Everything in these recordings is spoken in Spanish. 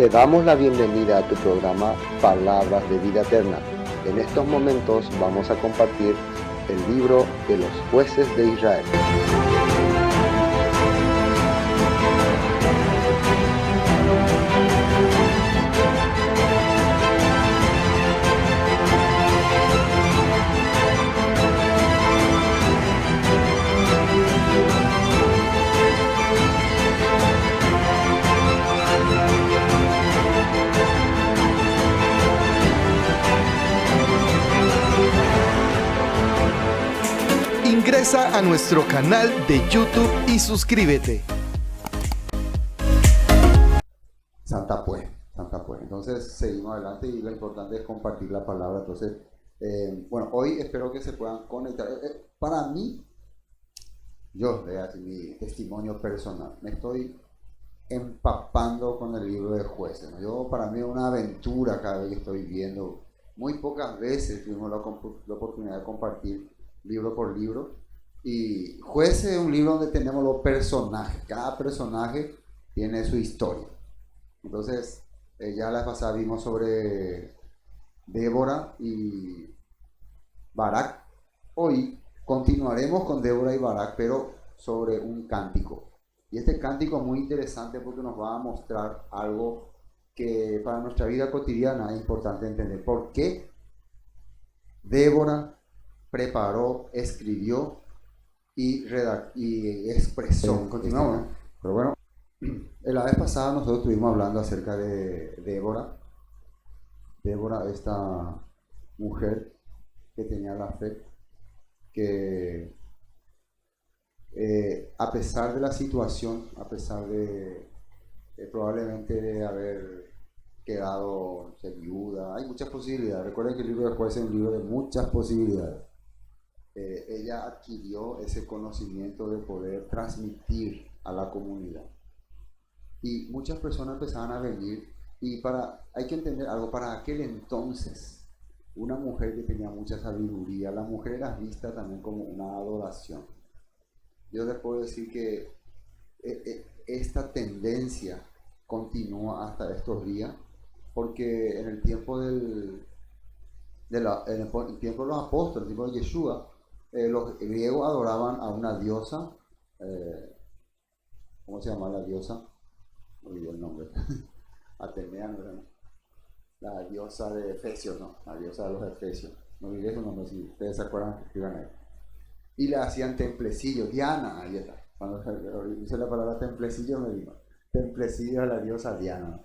Te damos la bienvenida a tu programa Palabras de Vida Eterna. En estos momentos vamos a compartir el libro de los jueces de Israel. Ingresa a nuestro canal de YouTube y suscríbete. Santa pues. Entonces seguimos adelante y lo importante es compartir la palabra. Entonces, hoy espero que se puedan conectar. Para mí, yo voy a decir mi testimonio personal, me estoy empapando con el libro de Jueces, ¿no? Para mí es una aventura cada vez que estoy viendo. Muy pocas veces tuvimos la oportunidad de compartir libro por libro. Y Jueces es un libro donde tenemos los personajes. Cada personaje tiene su historia. Entonces, ya la pasada vimos sobre Débora y Barak. Hoy continuaremos con Débora y Barak, pero sobre un cántico. Y este cántico es muy interesante porque nos va a mostrar algo que para nuestra vida cotidiana es importante entender. ¿Por qué Débora preparó, escribió y expresó? Continuamos, ¿no? Pero bueno, la vez pasada nosotros estuvimos hablando acerca de Débora. Débora, esta mujer que tenía la fe, que a pesar de la situación, a pesar de probablemente de haber quedado viuda, hay muchas posibilidades. Recuerden que el libro de Jueces es un libro de muchas posibilidades. Ella adquirió ese conocimiento de poder transmitir a la comunidad. Y muchas personas empezaban a venir, y hay que entender algo, para aquel entonces, una mujer que tenía mucha sabiduría, la mujer era vista también como una adoración. Yo les puedo decir que esta tendencia continúa hasta estos días, porque en el tiempo en el tiempo de los apóstoles, en el tiempo de Yeshua, los griegos adoraban a una diosa, ¿cómo se llama la diosa? No olvidé el nombre. Atenea, ¿no? La diosa de Efesios, ¿no? La diosa de los Efesios. No olvidé su nombre, si ustedes se acuerdan, escriban ahí. Y le hacían templecillo, Diana, ahí está. Cuando dice la palabra templecillo me digo, templecillo a la diosa Diana.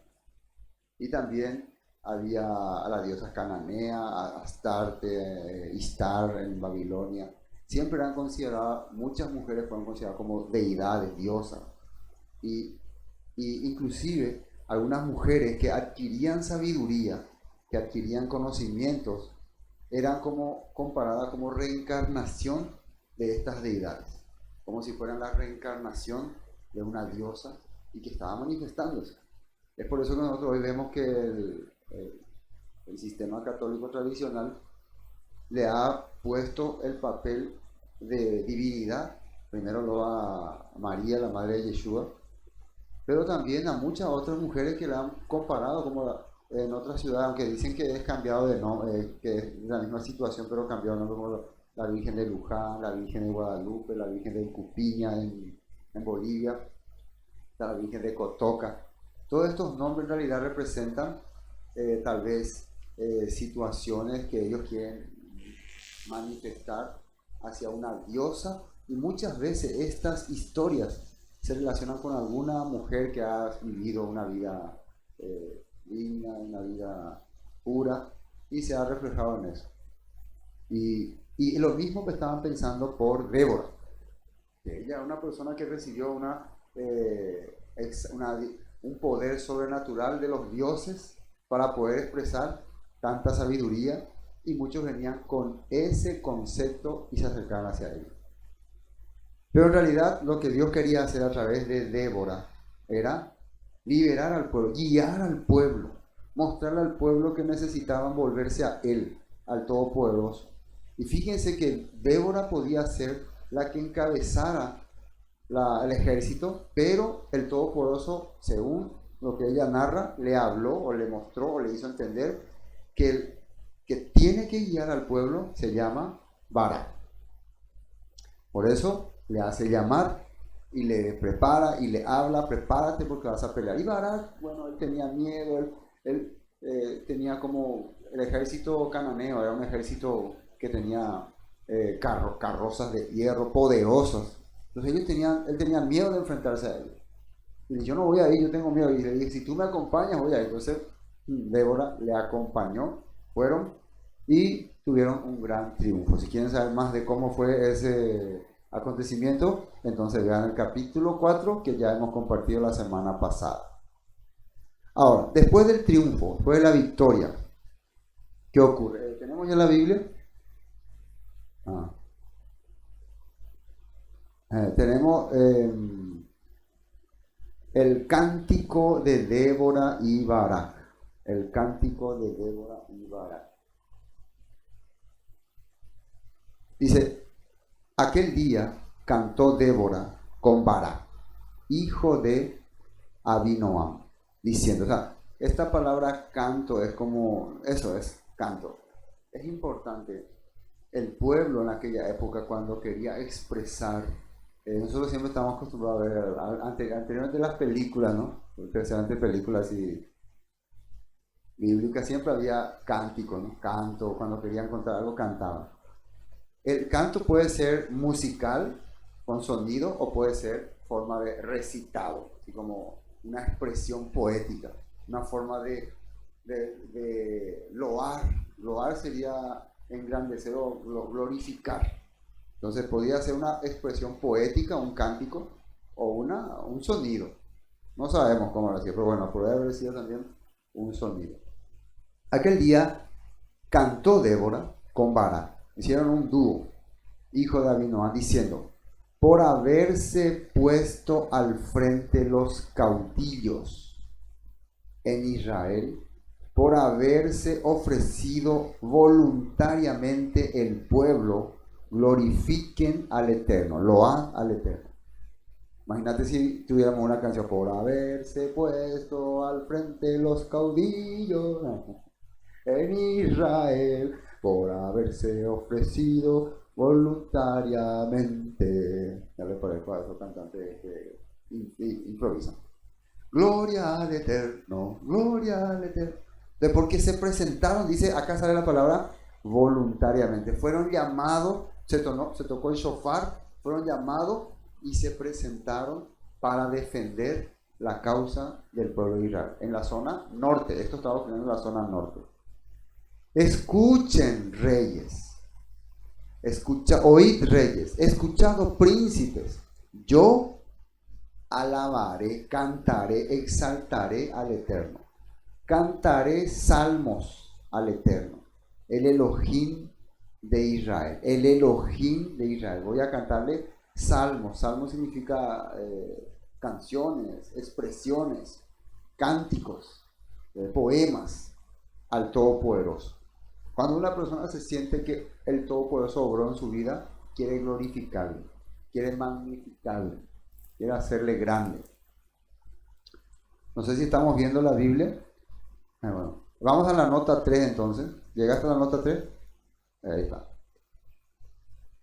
Y también había a la diosa cananea, a Astarte, Istar en Babilonia. Siempre eran consideradas, muchas mujeres fueron consideradas como deidades, diosas. Y inclusive algunas mujeres que adquirían sabiduría, que adquirían conocimientos, eran como comparadas como reencarnación de estas deidades, como si fueran la reencarnación de una diosa y que estaba manifestándose. Es por eso que nosotros hoy vemos que el sistema católico tradicional le ha puesto el papel de divinidad, primero lo a María, la madre de Yeshua, pero también a muchas otras mujeres que la han comparado, como en otras ciudades, aunque dicen que es cambiado de nombre, que es la misma situación, pero cambiado de nombre, como la Virgen de Luján, la Virgen de Guadalupe, la Virgen de Cupiña en Bolivia, la Virgen de Cotoca. Todos estos nombres en realidad representan tal vez situaciones que ellos quieren manifestar hacia una diosa, y muchas veces estas historias se relacionan con alguna mujer que ha vivido una vida digna, una vida pura, y se ha reflejado en eso. Y lo mismo que estaban pensando por Débora, que ella es una persona que recibió un poder sobrenatural de los dioses para poder expresar tanta sabiduría, y muchos venían con ese concepto y se acercaban hacia ella. Pero en realidad lo que Dios quería hacer a través de Débora era liberar al pueblo, guiar al pueblo, mostrarle al pueblo que necesitaban volverse a Él, al Todopoderoso. Y fíjense que Débora podía ser la que encabezara el ejército, pero el Todopoderoso, según lo que ella narra, le habló o le mostró o le hizo entender que el que tiene que guiar al pueblo se llama Barak. Por eso le hace llamar y le prepara y le habla, prepárate porque vas a pelear. Y Barak, bueno, él tenía miedo, él tenía como el ejército cananeo, era un ejército que tenía carrozas de hierro poderosos. Entonces él tenía miedo de enfrentarse a ellos. Y dice, yo no voy a ir, yo tengo miedo. Y le dije, si tú me acompañas, voy a ir. Entonces Débora le acompañó, fueron y tuvieron un gran triunfo. Si quieren saber más de cómo fue ese acontecimiento, entonces vean el capítulo 4 que ya hemos compartido la semana pasada. Ahora, después del triunfo, después de la victoria, ¿qué ocurre? ¿Tenemos ya la Biblia? Tenemos el cántico de Débora y Barak. El cántico de Débora y Barak. Dice, aquel día cantó Débora con Barak, hijo de Abinoam, diciendo, o sea, esta palabra canto es como, eso es canto. Es importante. El pueblo en aquella época cuando quería expresar, nosotros siempre estamos acostumbrados a ver, anteriormente las películas, ¿no? Especialmente películas y bíblicas, siempre había cántico, ¿no? Canto, cuando querían contar algo cantaban. El canto puede ser musical, con sonido, o puede ser forma de recitado, así como una expresión poética, una forma de loar. Loar sería engrandecer o glorificar. Entonces podía ser una expresión poética, un cántico, o un sonido. No sabemos cómo lo hacía, pero bueno, puede haber sido también un sonido. Aquel día cantó Débora con Barak. Hicieron un dúo, hijo de Abinoam, diciendo, por haberse puesto al frente los caudillos en Israel, por haberse ofrecido voluntariamente el pueblo, glorifiquen al Eterno, loan al Eterno. Imagínate si tuviéramos una canción, por haberse puesto al frente los caudillos en Israel, por haberse ofrecido voluntariamente. Ya le parezco a esos cantantes que improvisan. Gloria al Eterno, gloria al Eterno. De porque se presentaron, dice, acá sale la palabra voluntariamente. Fueron llamados, se tocó el shofar, fueron llamados y se presentaron para defender la causa del pueblo de Israel. En la zona norte, esto estaba ocurriendo en la zona norte. Escuchen, reyes, oíd, reyes, escuchad, príncipes, yo alabaré, cantaré, exaltaré al Eterno, cantaré salmos al Eterno, el Elohim de Israel, el Elohim de Israel. Voy a cantarle salmos. Salmos significa canciones, expresiones, cánticos, poemas al Todopoderoso. Cuando una persona se siente que el Todopoderoso obró en su vida, quiere glorificarle, quiere magnificarle, quiere hacerle grande. No sé si estamos viendo la Biblia. Bueno, vamos a la nota 3 entonces. ¿Llegaste a la nota 3? Ahí está.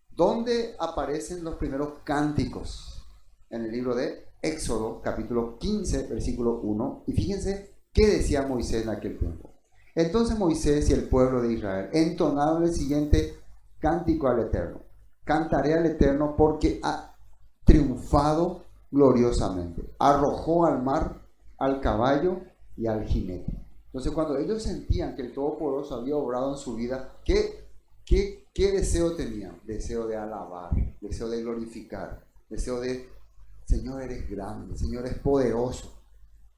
¿Dónde aparecen los primeros cánticos? En el libro de Éxodo, capítulo 15, versículo 1. Y fíjense qué decía Moisés en aquel tiempo. Entonces Moisés y el pueblo de Israel entonaron el siguiente cántico al Eterno. Cantaré al Eterno porque ha triunfado gloriosamente. Arrojó al mar, al caballo y al jinete. Entonces cuando ellos sentían que el Todopoderoso había obrado en su vida, ¿qué deseo tenían? Deseo de alabar, deseo de glorificar, deseo de, Señor eres grande, Señor es poderoso.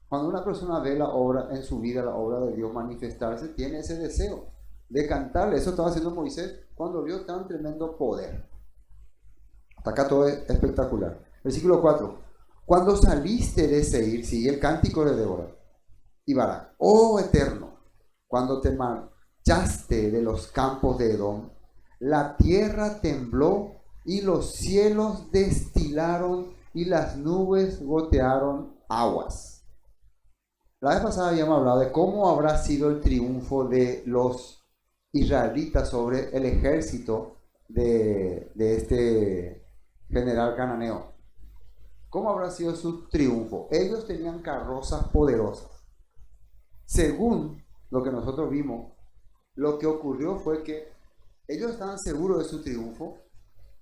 Cuando una persona ve la obra en su vida, la obra de Dios manifestarse, tiene ese deseo de cantarle. Eso estaba haciendo Moisés cuando vio tan tremendo poder. Hasta acá todo es espectacular. Versículo 4. Cuando saliste de Seir, sigue el cántico de Débora y Barak. Oh Eterno, cuando te marchaste de los campos de Edom, la tierra tembló y los cielos destilaron y las nubes gotearon aguas. La vez pasada habíamos hablado de cómo habrá sido el triunfo de los israelitas sobre el ejército de este general cananeo. ¿Cómo habrá sido su triunfo? Ellos tenían carrozas poderosas. Según lo que nosotros vimos, lo que ocurrió fue que ellos estaban seguros de su triunfo,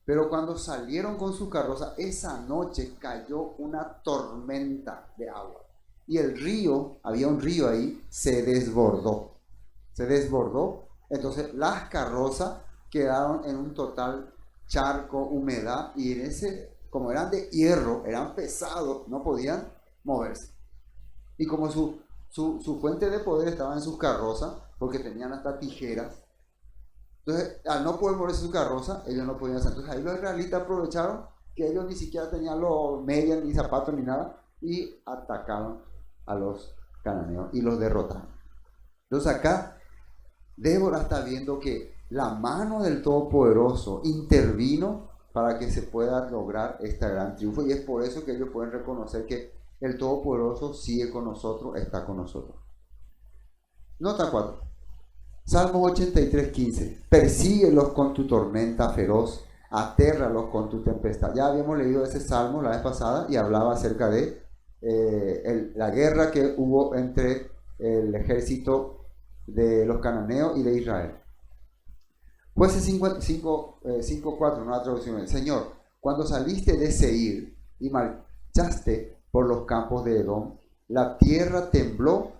pero cuando salieron con su carroza, esa noche cayó una tormenta de agua. Y el río, había un río ahí, se desbordó. Entonces las carrozas quedaron en un total charco, humedad, y en ese, como eran de hierro, eran pesados, no podían moverse. Y como su fuente de poder estaba en sus carrozas, porque tenían hasta tijeras, entonces al no poder moverse su carroza, ellos no podían hacer. Entonces ahí los israelitas aprovecharon que ellos ni siquiera tenían los medias, ni zapatos, ni nada, y atacaron a los cananeos y los derrotaron. Entonces acá Débora está viendo que la mano del Todopoderoso intervino para que se pueda lograr este gran triunfo, y es por eso que ellos pueden reconocer que el Todopoderoso sigue con nosotros, está con nosotros. Nota 4. Salmos 83:15. Persíguelos con tu tormenta feroz, atérralos con tu tempestad. Ya habíamos leído ese salmo la vez pasada y hablaba acerca de la guerra que hubo entre el ejército de los cananeos y de Israel. Jueces 5:4, una traducción. Señor, cuando saliste de Seir y marchaste por los campos de Edom, la tierra tembló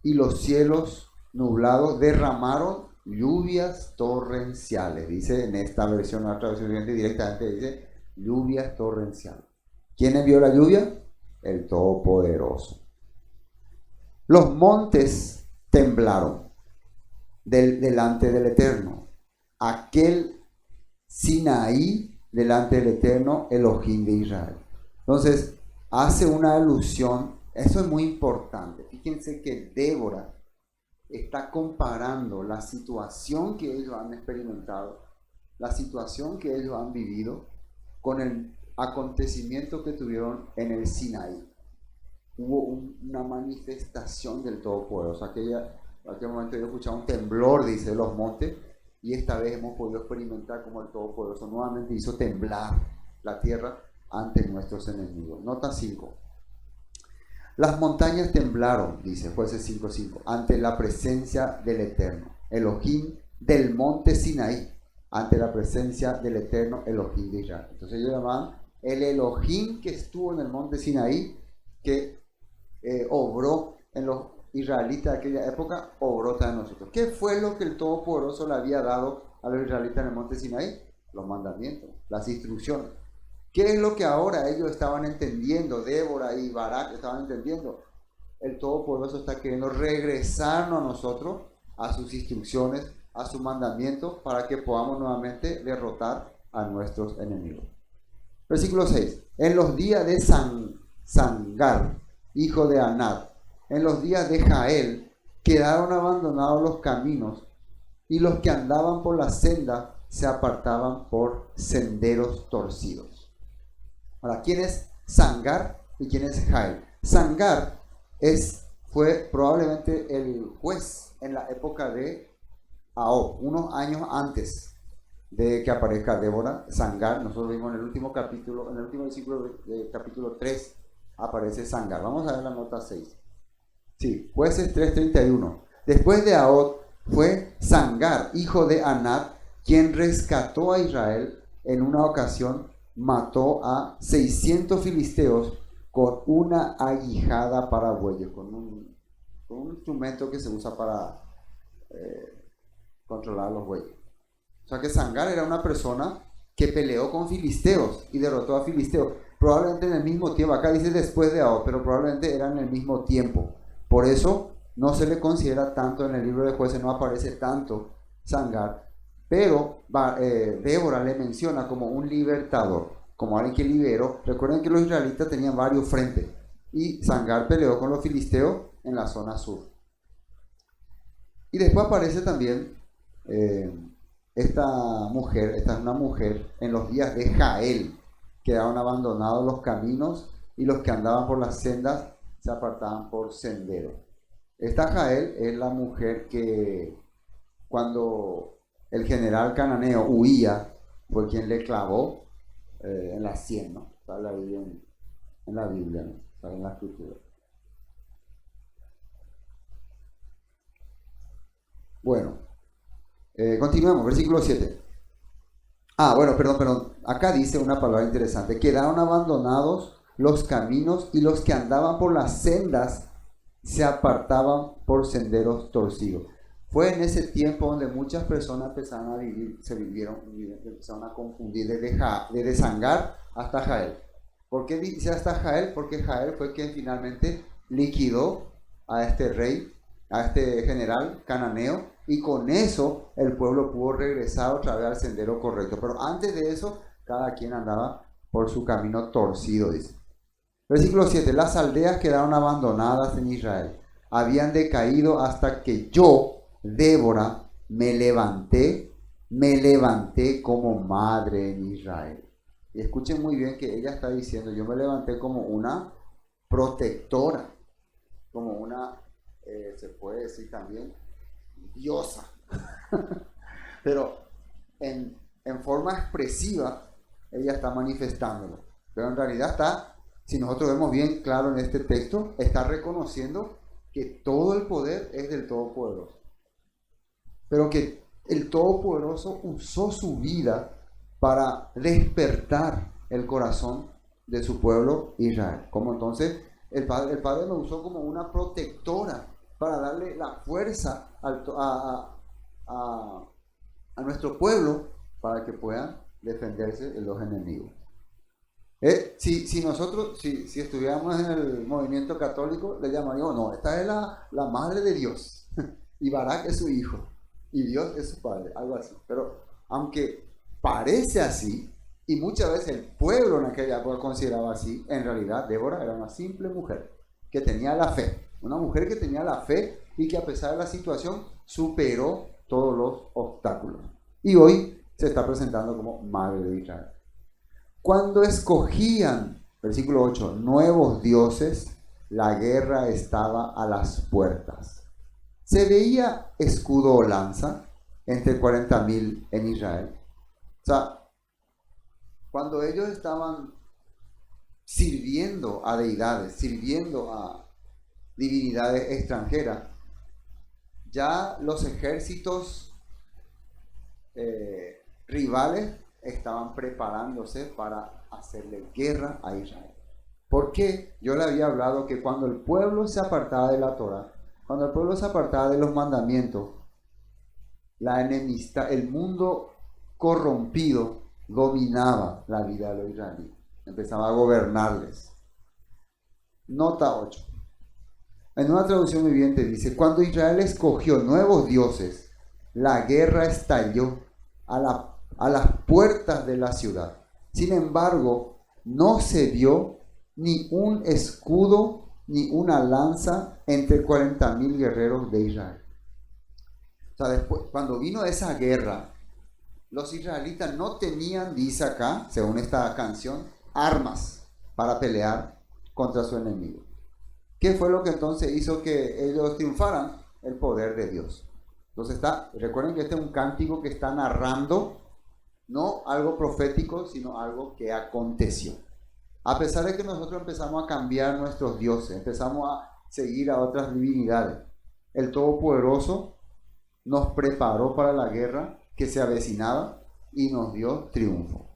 y los cielos nublados derramaron lluvias torrenciales. Dice en esta versión, la traducción directamente dice lluvias torrenciales. ¿Quién envió la lluvia? El Todopoderoso. Los montes temblaron delante del Eterno. Aquel Sinaí delante del Eterno, Elohim de Israel. Entonces, hace una alusión, eso es muy importante. Fíjense que Débora está comparando la situación que ellos han experimentado, la situación que ellos han vivido, con el acontecimiento que tuvieron en el Sinaí. Hubo una manifestación del Todopoderoso. En aquel momento yo escuchaba un temblor, dice, de los montes, y esta vez hemos podido experimentar como el Todopoderoso nuevamente hizo temblar la tierra ante nuestros enemigos. Nota 5. Las montañas temblaron, dice Jueces 5:5, ante la presencia del Eterno, Elohim del monte Sinaí, ante la presencia del Eterno, Elohim de Israel. Entonces ellos llamaban el Elohim que estuvo en el monte Sinaí, que obró en los israelitas de aquella época, obró también en nosotros. ¿Qué fue lo que el Todopoderoso le había dado a los israelitas en el monte Sinaí? Los mandamientos, las instrucciones. ¿Qué es lo que ahora ellos estaban entendiendo? Débora y Barak estaban entendiendo. El Todopoderoso está queriendo regresarnos a nosotros, a sus instrucciones, a sus mandamientos, para que podamos nuevamente derrotar a nuestros enemigos. Versículo 6. En los días de Sangar, hijo de Anat, en los días de Jael, quedaron abandonados los caminos, y los que andaban por la senda se apartaban por senderos torcidos. Ahora, ¿quién es Sangar y quién es Jael? Sangar fue probablemente el juez en la época de Ahab, unos años antes de que aparezca Débora. Sangar, nosotros vimos en el último capítulo, en el último versículo del capítulo 3, aparece Sangar. Vamos a ver la nota 6. Sí, Jueces 3:31. Después de Ahab fue Sangar, hijo de Anat, quien rescató a Israel. En una ocasión mató a 600 filisteos con una aguijada para bueyes, con un instrumento que se usa para controlar los bueyes. O sea que Sangar era una persona que peleó con filisteos y derrotó a filisteos, probablemente en el mismo tiempo. Acá dice después de Ahab, pero probablemente era en el mismo tiempo. Por eso no se le considera tanto en el libro de Jueces, no aparece tanto Sangar, pero Débora le menciona como un libertador, como alguien que liberó. Recuerden que los israelitas tenían varios frentes y Sangar peleó con los filisteos en la zona sur. Y después aparece también esta es una mujer en los días de Jael. Quedaron abandonados los caminos y los que andaban por las sendas se apartaban por sendero. Esta Jael es la mujer que cuando el general cananeo huía, fue quien le clavó en la sien, ¿no? Sale ahí en la Biblia, ¿no? Sale en la escritura. Bueno, continuemos, versículo 7. Bueno, perdón. Acá dice una palabra interesante. Quedaron abandonados los caminos y los que andaban por las sendas se apartaban por senderos torcidos. Fue en ese tiempo donde muchas personas empezaron a vivir, empezaron a confundir desde Sangar hasta Jael. ¿Por qué dice hasta Jael? Porque Jael fue quien finalmente liquidó a este rey, a este general cananeo, y con eso el pueblo pudo regresar otra vez al sendero correcto. Pero antes de eso, cada quien andaba por su camino torcido, dice. Versículo 7. Las aldeas quedaron abandonadas en Israel. Habían decaído hasta que yo, Débora, me levanté como madre en Israel. Y escuchen muy bien que ella está diciendo, yo me levanté como una protectora, como una, se puede decir también, diosa. Pero en forma expresiva, ella está manifestándolo. Pero en realidad está, si nosotros vemos bien claro en este texto, está reconociendo que todo el poder es del Todopoderoso. Pero que el Todopoderoso usó su vida para despertar el corazón de su pueblo Israel. Como entonces el Padre lo usó como una protectora para darle la fuerza a nuestro pueblo para que puedan defenderse de los enemigos. Si nosotros, si estuviéramos en el movimiento católico, le llamaríamos, no, esta es la madre de Dios, y Barak es su hijo, y Dios es su padre, algo así. Pero aunque parece así, y muchas veces el pueblo en aquella época consideraba así, en realidad Débora era una simple mujer que tenía la fe, una mujer que tenía la fe y que a pesar de la situación superó todos los obstáculos. Y hoy se está presentando como madre de Israel. Cuando escogían, versículo 8, nuevos dioses, la guerra estaba a las puertas. Se veía escudo o lanza entre 40.000 en Israel. O sea, cuando ellos estaban sirviendo a deidades, sirviendo a divinidades extranjeras, ya los ejércitos rivales estaban preparándose para hacerle guerra a Israel. ¿Por qué? Yo le había hablado que cuando el pueblo se apartaba de la Torah, cuando el pueblo se apartaba de los mandamientos, la enemistad, el mundo corrompido dominaba la vida de los israelíes, empezaba a gobernarles. Nota 8. En una traducción viviente dice, cuando Israel escogió nuevos dioses, la guerra estalló a las puertas de la ciudad. Sin embargo, no se vio ni un escudo ni una lanza entre 40.000 guerreros de Israel. O sea, después, cuando vino esa guerra, los israelitas no tenían, dice acá, según esta canción, armas para pelear contra su enemigo. ¿Qué fue lo que entonces hizo que ellos triunfaran? El poder de Dios. Entonces recuerden que este es un cántico que está narrando no algo profético, sino algo que aconteció. A pesar de que nosotros empezamos a cambiar nuestros dioses, empezamos a seguir a otras divinidades, el Todopoderoso nos preparó para la guerra que se avecinaba y nos dio triunfo.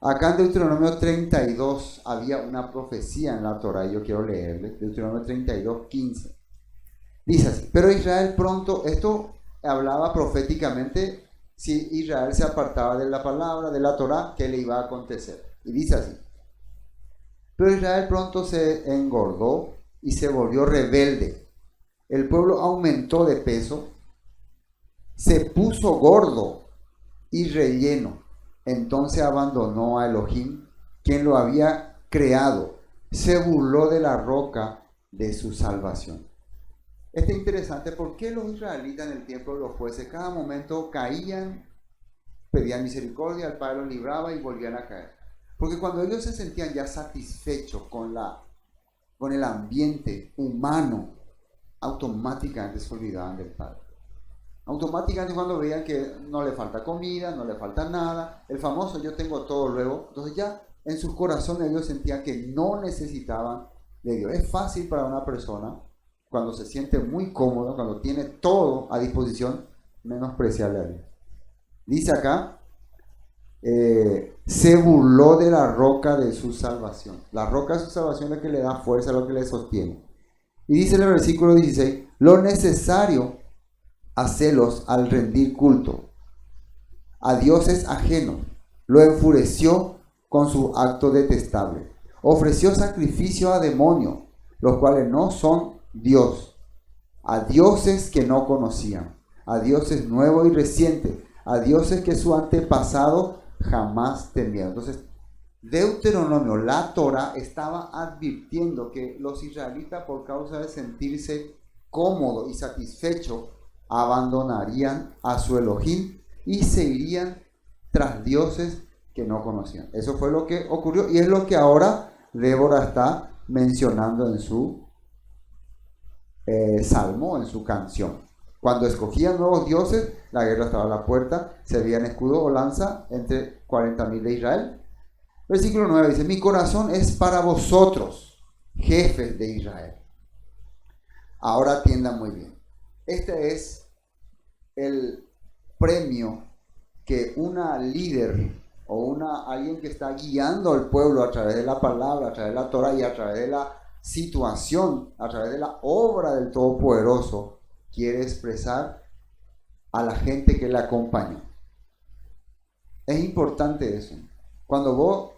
Acá en Deuteronomio 32 había una profecía en la Torah, y yo quiero leerle, Deuteronomio 32, 15. Dice así, pero Israel pronto, esto hablaba proféticamente, si Israel se apartaba de la palabra, de la Torah, ¿qué le iba a acontecer? Y dice así, pero Israel pronto se engordó y se volvió rebelde. El pueblo aumentó de peso, se puso gordo y relleno. Entonces abandonó a Elohim, quien lo había creado. Se burló de la roca de su salvación. Esto es interesante, porque los israelitas en el tiempo de los jueces, cada momento caían, pedían misericordia, el Padre los libraba y volvían a caer. Porque cuando ellos se sentían ya satisfechos con con el ambiente humano, automáticamente se olvidaban del Padre. Automáticamente cuando veían que no le falta comida, no le falta nada, el famoso yo tengo todo luego, entonces ya en sus corazones ellos sentían que no necesitaban de Dios. Es fácil para una persona, cuando se siente muy cómodo, cuando tiene todo a disposición, menospreciarle a Dios. Dice acá, se burló de la roca de su salvación. La roca de su salvación es la que le da fuerza, es lo que le sostiene. Y dice en el versículo 16, lo necesario hacelos al rendir culto a dioses ajenos, lo enfureció con su acto detestable. Ofreció sacrificio a demonios, los cuales no son Dios, a dioses que no conocían, a dioses nuevos y recientes, a dioses que su antepasado jamás temieron. Entonces, Deuteronomio, la Torah, estaba advirtiendo que los israelitas, por causa de sentirse cómodos y satisfechos, abandonarían a su Elohim y se irían tras dioses que no conocían. Eso fue lo que ocurrió y es lo que ahora Débora está mencionando en su salmo, en su canción. Cuando escogían nuevos dioses, la guerra estaba a la puerta, se veían escudo o lanza entre 40.000 de Israel. Versículo 9 dice, mi corazón es para vosotros, jefes de Israel. Ahora atiendan muy bien. Este es el premio que una líder o alguien que está guiando al pueblo a través de la palabra, a través de la Torah y a través de la situación, a través de la obra del Todopoderoso, quiere expresar a la gente que le acompaña. Es importante eso. Cuando vos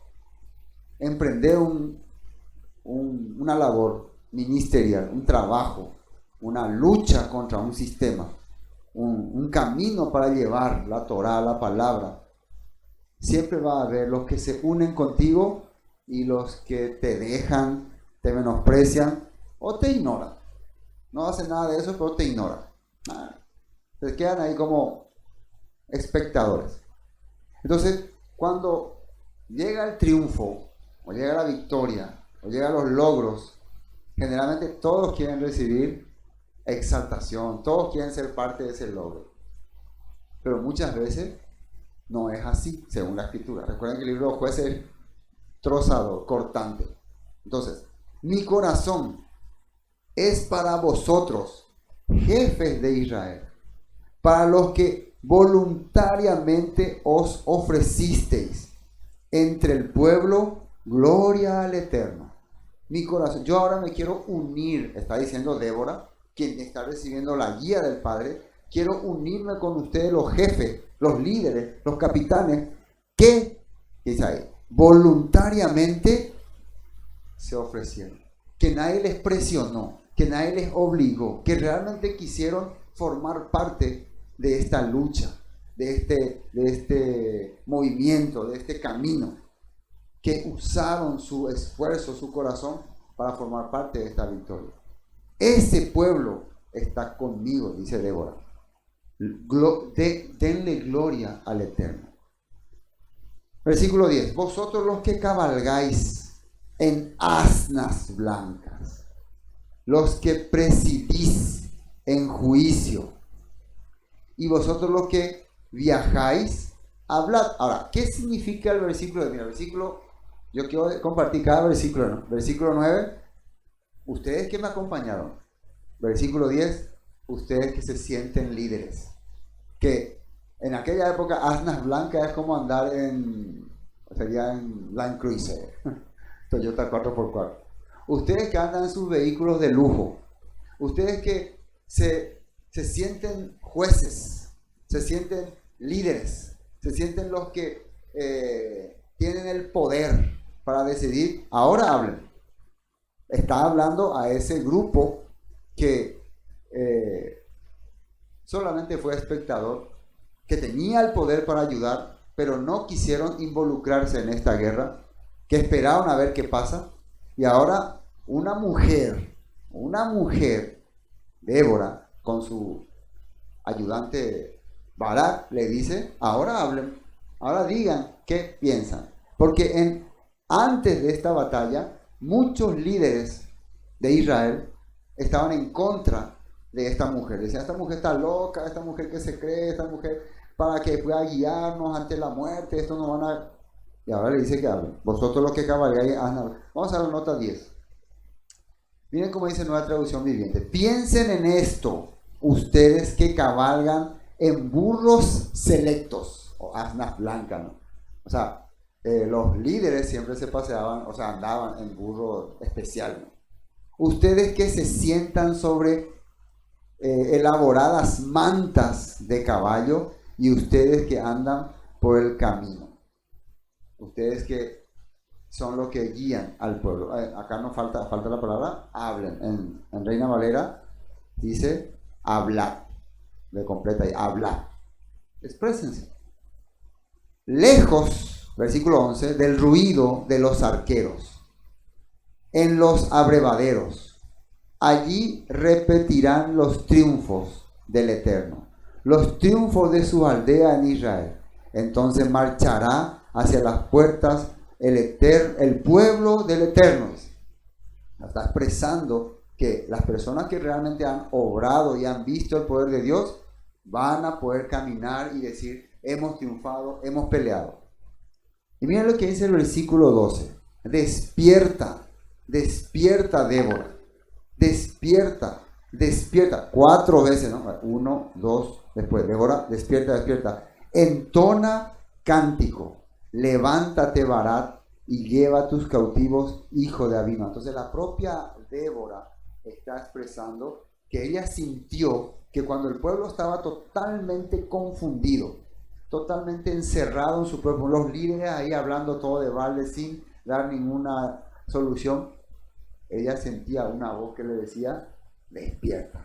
emprendés una labor ministerial, un trabajo, una lucha contra un sistema, un camino para llevar la Torah, la palabra, siempre va a haber los que se unen contigo y los que te dejan, te menosprecian o te ignoran. No hacen nada de eso, pero te ignoran. Se quedan ahí como espectadores. Entonces, cuando llega el triunfo, o llega la victoria, o llegan los logros, generalmente todos quieren recibir exaltación, todos quieren ser parte de ese logro. Pero muchas veces no es así, según la Escritura. Recuerden que el libro de Jueces es trozador, cortante. Entonces, mi corazón es para vosotros, jefes de Israel, para los que voluntariamente os ofrecisteis entre el pueblo, gloria al Eterno. Mi corazón, yo ahora me quiero unir, está diciendo Débora, quien está recibiendo la guía del Padre, quiero unirme con ustedes, los jefes, los líderes, los capitanes, que, dice ahí, voluntariamente se ofrecieron, que nadie les presionó, que nadie les obligó, que realmente quisieron formar parte de esta lucha, de este movimiento, de este camino, que usaron su esfuerzo, su corazón para formar parte de esta victoria. Ese pueblo está conmigo, dice Débora. Denle gloria al Eterno. Versículo 10. Vosotros los que cabalgáis en asnas blancas, los que presidís en juicio, y vosotros los que viajáis, hablad. Ahora, ¿qué significa el versículo? Mira, el versículo, yo quiero compartir cada versículo, ¿no? Versículo 9, ustedes que me acompañaron. Versículo 10, ustedes que se sienten líderes. Que en aquella época asnas blancas es como andar sería en Land Cruiser, Toyota 4x4. Ustedes que andan en sus vehículos de lujo. Ustedes que se sienten jueces, se sienten líderes, se sienten los que tienen el poder para decidir. Ahora hablen. Está hablando a ese grupo que solamente fue espectador, que tenía el poder para ayudar, pero no quisieron involucrarse en esta guerra, que esperaron a ver qué pasa. Y ahora una mujer, Débora, con su ayudante Barak, le dice, ahora hablen, ahora digan qué piensan. Porque antes de esta batalla, muchos líderes de Israel estaban en contra de esta mujer. Decían, esta mujer está loca, esta mujer que se cree, esta mujer para que pueda guiarnos ante la muerte, esto no van a... Y ahora le dice que hablen. Vosotros los que cabalgáis, vamos a la nota 10. Miren cómo dice Nueva Traducción Viviente. Piensen en esto, ustedes que cabalgan en burros selectos, o asnas blancas, ¿no? O sea, los líderes siempre se paseaban, o sea, andaban en burro especial, ¿no? Ustedes que se sientan sobre elaboradas mantas de caballo y ustedes que andan por el camino. Ustedes que son los que guían al pueblo. Acá no falta la palabra hablen. En Reina Valera dice hablar. Le completa ahí, hablar. Exprésense. Lejos, versículo 11, del ruido de los arqueros, en los abrevaderos. Allí repetirán los triunfos del Eterno, los triunfos de su aldea en Israel. Entonces marchará hacia las puertas el pueblo del Eterno. Está expresando que las personas que realmente han obrado y han visto el poder de Dios van a poder caminar y decir, hemos triunfado, hemos peleado. Y miren lo que dice el versículo 12. Despierta, despierta, Débora. Despierta, despierta. 4 veces, ¿no? 1, 2, después. Débora, despierta, despierta. Entona cántico. Levántate, Barat, y lleva a tus cautivos, hijo de Abino. Entonces la propia Débora está expresando que ella sintió que cuando el pueblo estaba totalmente confundido, totalmente encerrado en su pueblo, los líderes ahí hablando todo de balde sin dar ninguna solución, ella sentía una voz que le decía, despierta,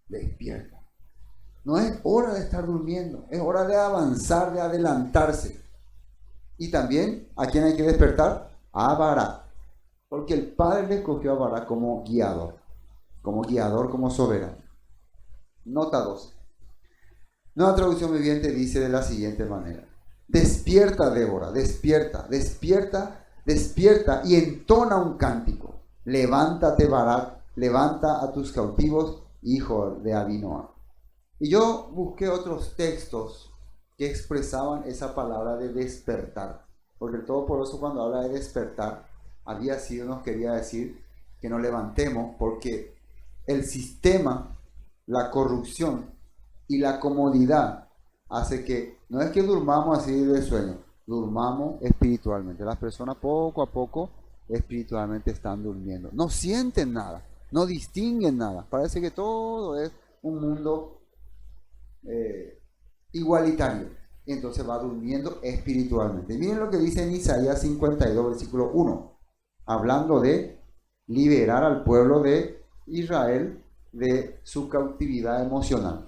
despierta. No es hora de estar durmiendo, es hora de avanzar, de adelantarse. Y también, ¿a quién hay que despertar? A Barak, porque el Padre le escogió a Barak como guiador, como soberano. Nota 12. Nueva Traducción Viviente dice de la siguiente manera: despierta, Débora, despierta, despierta, despierta y entona un cántico. Levántate, Barak, levanta a tus cautivos, hijo de Abinoam. Y yo busqué otros textos que expresaban esa palabra de despertar, porque el Todopoderoso cuando habla de despertar, nos quería decir que nos levantemos, porque el sistema, la corrupción y la comodidad hace que, no es que durmamos así de sueño, durmamos espiritualmente. Las personas poco a poco espiritualmente están durmiendo, no sienten nada, no distinguen nada, parece que todo es un mundo igualitario, y entonces va durmiendo espiritualmente. Miren lo que dice en Isaías 52, versículo 1, hablando de liberar al pueblo de Israel de su cautividad emocional.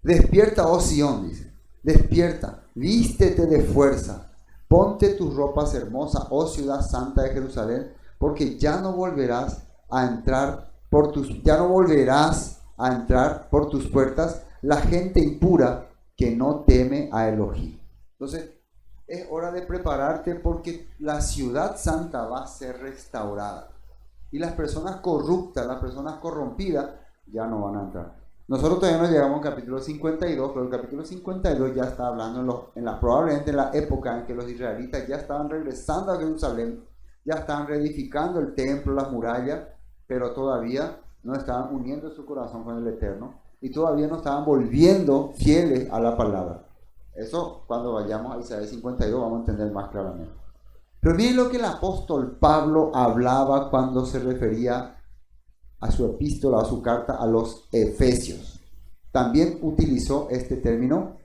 Despierta, oh Sión, dice, despierta, vístete de fuerza, ponte tus ropas hermosas, oh ciudad santa de Jerusalén, porque ya no volverás a entrar por tus puertas la gente impura que no teme a Elohim. Entonces, es hora de prepararte porque la ciudad santa va a ser restaurada. Y las personas corruptas, las personas corrompidas, ya no van a entrar. Nosotros todavía no llegamos al capítulo 52, pero el capítulo 52 ya está hablando probablemente en la época en que los israelitas ya estaban regresando a Jerusalén, ya estaban reedificando el templo, las murallas, pero todavía no estaban uniendo su corazón con el Eterno y todavía no estaban volviendo fieles a la palabra. Eso cuando vayamos a Isaías 52 vamos a entender más claramente. Pero miren lo que el apóstol Pablo hablaba cuando se refería a su epístola, a su carta a los Efesios. También utilizó este término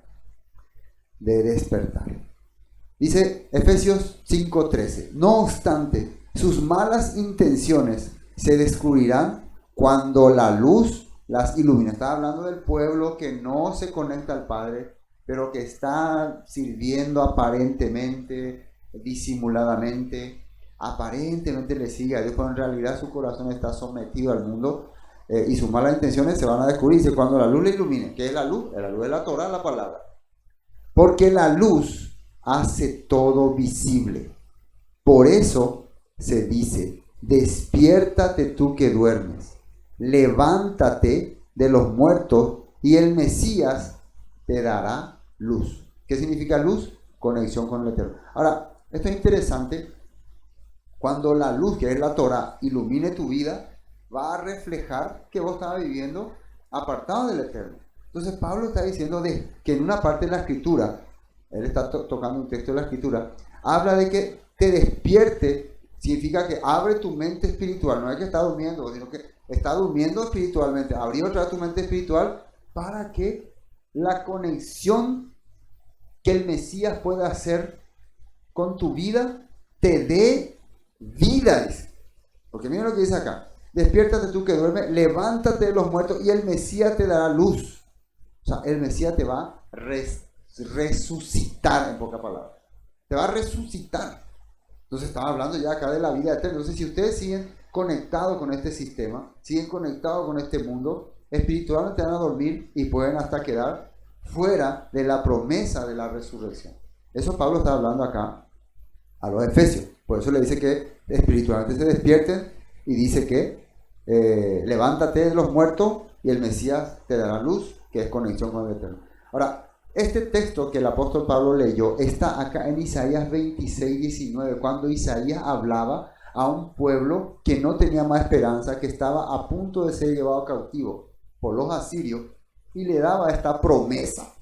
de despertar. Dice Efesios 5:13: no obstante, sus malas intenciones se descubrirán cuando la luz las ilumina. Está hablando del pueblo que no se conecta al Padre, pero que está sirviendo aparentemente, disimuladamente, aparentemente le sigue a Dios, pero en realidad su corazón está sometido al mundo, y sus malas intenciones se van a descubrirse cuando la luz le ilumine. ¿Qué es la luz? La luz es la Torah, la palabra. Porque la luz hace todo visible. Por eso se dice, despiértate tú que duermes, levántate de los muertos y el Mesías te dará luz. ¿Qué significa luz? Conexión con el Eterno. Ahora, esto es interesante. Cuando la luz, que es la Torah, ilumine tu vida, va a reflejar que vos estabas viviendo apartado del Eterno. Entonces Pablo está diciendo que en una parte de la Escritura, él está tocando un texto de la Escritura, habla de que te despierte, significa que abre tu mente espiritual, no es que está durmiendo, sino que está durmiendo espiritualmente, abrir otra vez tu mente espiritual para que la conexión que el Mesías pueda hacer con tu vida te dé vida, dice. Porque miren lo que dice acá: despiértate tú que duermes, levántate de los muertos y el Mesías te dará luz. O sea, el Mesías te va a resucitar, en pocas palabras. Te va a resucitar. Entonces estaba hablando ya acá de la vida eterna. Entonces, si ustedes siguen conectados con este sistema, siguen conectados con este mundo, espiritualmente van a dormir y pueden hasta quedar fuera de la promesa de la resurrección. Eso Pablo está hablando acá a los efesios. Por eso le dice que espiritualmente se despierten y dice que levántate de los muertos y el Mesías te dará luz, que es conexión con el Eterno. Ahora, este texto que el apóstol Pablo leyó está acá en Isaías 26, 19, cuando Isaías hablaba a un pueblo que no tenía más esperanza, que estaba a punto de ser llevado cautivo por los asirios, y le daba esta promesa.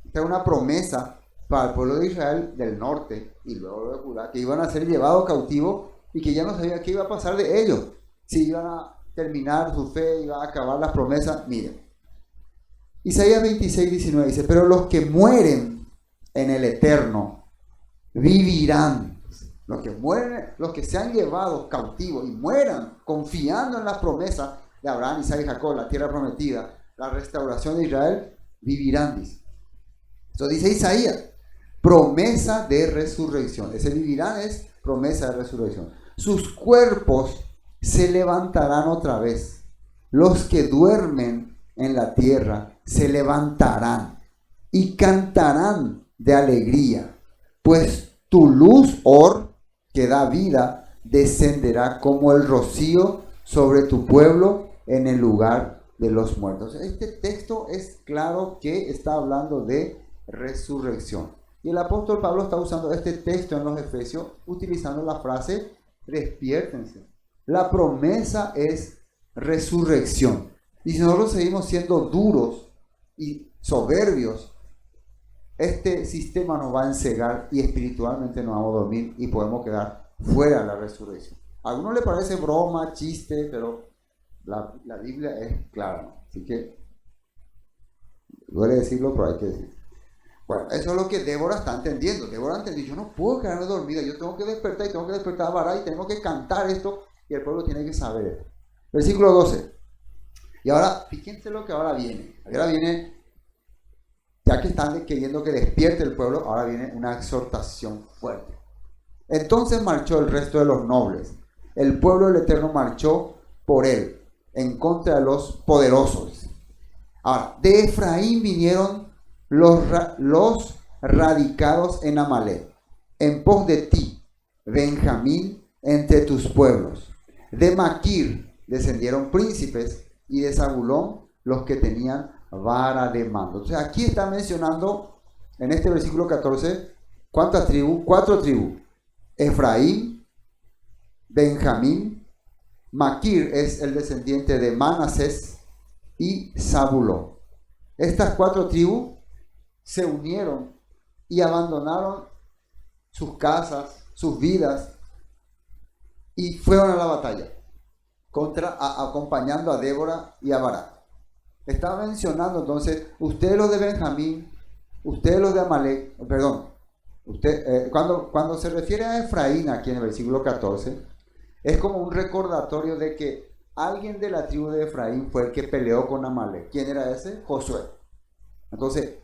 Esta es una promesa para el pueblo de Israel del norte y luego de Judá, que iban a ser llevados cautivos y que ya no sabía qué iba a pasar de ellos, si iban a terminar su fe, iban a acabar las promesas. Miren, Isaías 26, 19 dice: pero los que mueren en el Eterno vivirán. Los que mueren, los que sean llevados cautivos y mueran confiando en las promesas de Abraham, Isaac y Jacob, la tierra prometida, la restauración de Israel, vivirán, dice. Esto dice Isaías, promesa de resurrección. Ese vivirán es promesa de resurrección. Sus cuerpos se levantarán otra vez. Los que duermen en la tierra se levantarán y cantarán de alegría, pues tu luz, Or, que da vida, descenderá como el rocío sobre tu pueblo en el lugar de los muertos. Este texto es claro que está hablando de resurrección. Y el apóstol Pablo está usando este texto en los Efesios utilizando la frase despiértense. La promesa es resurrección. Y si nosotros seguimos siendo duros y soberbios, este sistema nos va a encegar y espiritualmente nos vamos a dormir y podemos quedar fuera de la resurrección. A algunos le parece broma, chiste, pero la Biblia es clara, ¿no? Así que duele decirlo, pero hay que decirlo. Bueno, eso es lo que Débora está entendiendo. Débora entendió: yo no puedo quedarme dormida, yo tengo que despertar y tengo que despertar a Bará y tengo que cantar esto, y el pueblo tiene que saber esto. Versículo 12. Y ahora, fíjense lo que ahora viene. Ahora viene, ya que están queriendo que despierte el pueblo, ahora viene una exhortación fuerte. Entonces marchó el resto de los nobles. El pueblo del Eterno marchó por él, en contra de los poderosos. Ahora, de Efraín vinieron los radicados en Amalek, en pos de ti, Benjamín, entre tus pueblos. De Maquir descendieron príncipes, y de Zabulón los que tenían vara de mando. Entonces aquí está mencionando en este versículo 14, ¿cuántas tribus? 4 tribus. Efraín, Benjamín, Maquir es el descendiente de Manasés y Zabulón. Estas 4 tribus se unieron y abandonaron sus casas, sus vidas, y fueron a la batalla acompañando a Débora y a Barak. Está mencionando entonces, ustedes los de Benjamín, ustedes los de Amalek, perdón, cuando se refiere a Efraín aquí en el versículo 14, es como un recordatorio de que alguien de la tribu de Efraín fue el que peleó con Amalek. ¿Quién era ese? Josué. Entonces,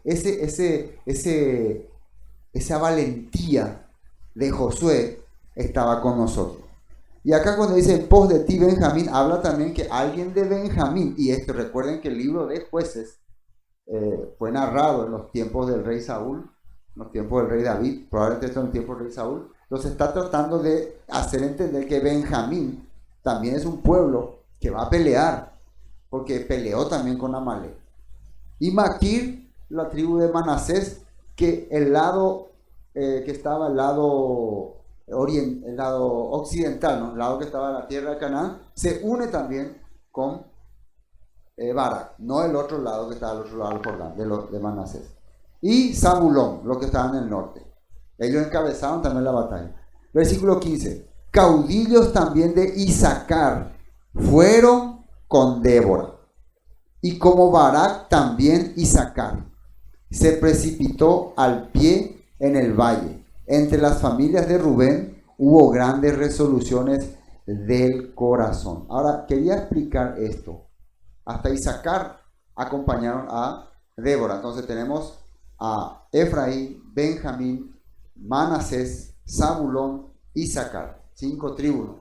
esa valentía de Josué estaba con nosotros. Y acá cuando dice en pos de ti, Benjamín, habla también que alguien de Benjamín, y esto recuerden que el libro de Jueces fue narrado en los tiempos del rey Saúl, en los tiempos del rey David, probablemente esto en el tiempo del rey Saúl. Entonces está tratando de hacer entender que Benjamín también es un pueblo que va a pelear, porque peleó también con Amalek. Y Maquir, la tribu de Manasés, que el lado que estaba el lado occidental, ¿no? El lado que estaba en la tierra de Canaán, se une también con Barak, no el otro lado que estaba al otro lado del Jordán, de Manasés. Y Zabulón, los que estaban en el norte. Ellos encabezaron también la batalla. Versículo 15. Caudillos también de Isaacar fueron con Débora. Y como Barak también Isaacar se precipitó al pie en el valle. Entre las familias de Rubén hubo grandes resoluciones del corazón. Ahora, quería explicar esto. Hasta Isaacar acompañaron a Débora. Entonces tenemos a Efraín, Benjamín, Manasés, Zabulón, Isaacar. 5 tribus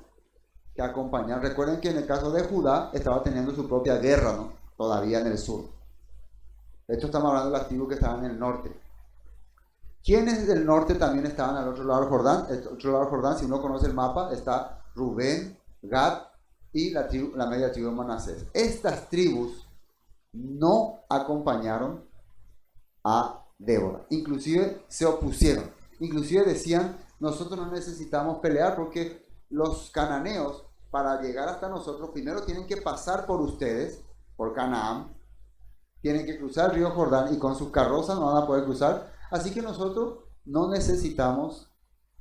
que acompañaron. Recuerden que en el caso de Judá estaba teniendo su propia guerra, ¿no? Todavía en el sur. Esto estamos hablando de las tribus que estaban en el norte. ¿Quiénes del norte también estaban al otro lado del Jordán? El otro lado del Jordán, si uno conoce el mapa, está Rubén, Gad y la media tribu de Manasés. Estas tribus no acompañaron a Débora. Inclusive se opusieron. Inclusive decían, nosotros no necesitamos pelear porque los cananeos, para llegar hasta nosotros, primero tienen que pasar por ustedes, por Canaán, tienen que cruzar el río Jordán y con sus carrozas no van a poder cruzar. Así que nosotros no necesitamos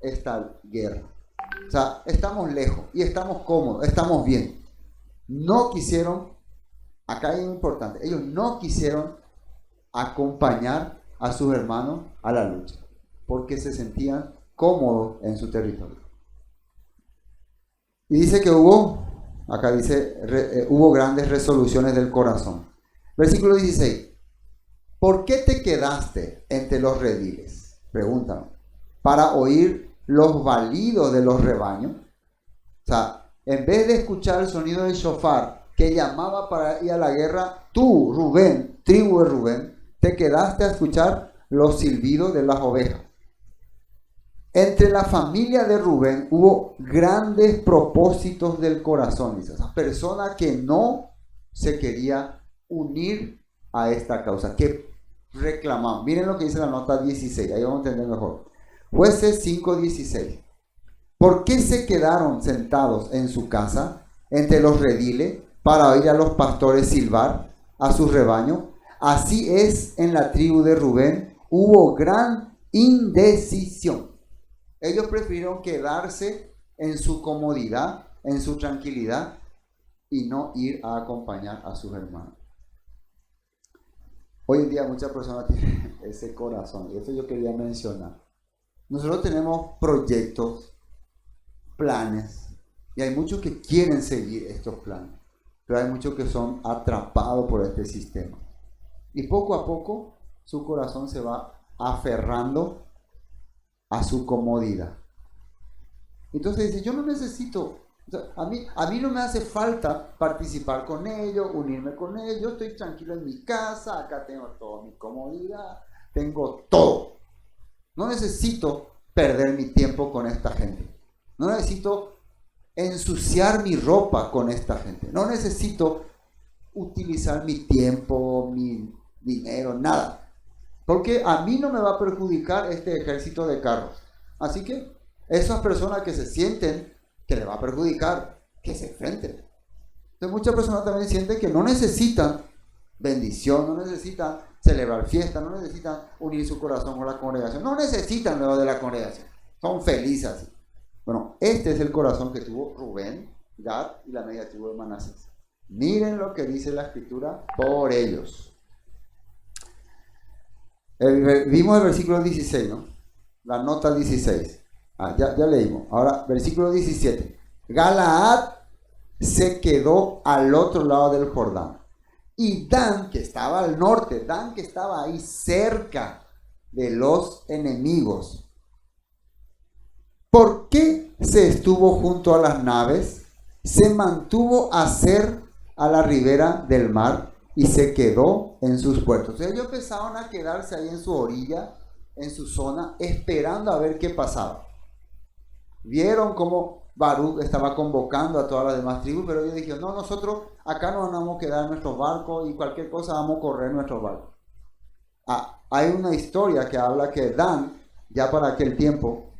esta guerra. O sea, estamos lejos y estamos cómodos, estamos bien. No quisieron, acá hay algo importante, ellos no quisieron acompañar a sus hermanos a la lucha, porque se sentían cómodos en su territorio. Y dice que hubo grandes resoluciones del corazón. Versículo 16. ¿Por qué te quedaste entre los rediles? Preguntan. ¿Para oír los balidos de los rebaños? O sea, en vez de escuchar el sonido del shofar que llamaba para ir a la guerra, tú, Rubén, tribu de Rubén, te quedaste a escuchar los silbidos de las ovejas. Entre la familia de Rubén hubo grandes propósitos del corazón. Dice, esa persona que no se quería unir a esta causa, que reclamaban. Miren lo que dice la nota 16, ahí vamos a entender mejor. Jueces 5:16. ¿Por qué se quedaron sentados en su casa, entre los rediles, para oír a los pastores silbar a sus rebaños? Así es en la tribu de Rubén, hubo gran indecisión. Ellos prefirieron quedarse en su comodidad, en su tranquilidad, y no ir a acompañar a sus hermanos. Hoy en día muchas personas tienen ese corazón, y esto yo quería mencionar. Nosotros tenemos proyectos, planes, y hay muchos que quieren seguir estos planes, pero hay muchos que son atrapados por este sistema. Y poco a poco su corazón se va aferrando a su comodidad. Entonces dice, yo no necesito, o sea, a mí no me hace falta participar con ellos, unirme con ellos, yo estoy tranquilo en mi casa, acá tengo toda mi comodidad, tengo todo. No necesito perder mi tiempo con esta gente. No necesito ensuciar mi ropa con esta gente. No necesito utilizar mi tiempo, mi dinero, nada. Porque a mí no me va a perjudicar este ejército de carros. Así que esas personas que se sienten que le va a perjudicar, que se enfrenten. Entonces muchas personas también sienten que no necesitan bendición, no necesitan celebrar fiesta, no necesitan unir su corazón con la congregación, no necesitan lo de la congregación, son felices así. Bueno, este es el corazón que tuvo Rubén, Gad y la media tribu de Manasés. Miren lo que dice la escritura por ellos. Vimos el versículo 16, ¿no? La nota 16. Ya leímos. Ahora, versículo 17. Galaad se quedó al otro lado del Jordán. Y Dan, que estaba al norte, Dan, que estaba ahí cerca de los enemigos. ¿Por qué se estuvo junto a las naves? Se mantuvo a la ribera del mar y se quedó en sus puertos. Ellos empezaron a quedarse ahí en su orilla, en su zona, esperando a ver qué pasaba. Vieron cómo Baruch estaba convocando a todas las demás tribus, pero ellos dijeron, no, nosotros acá no nos vamos a quedar en nuestros barcos y cualquier cosa vamos a correr en nuestros barcos. Hay una historia que habla que Dan, ya para aquel tiempo,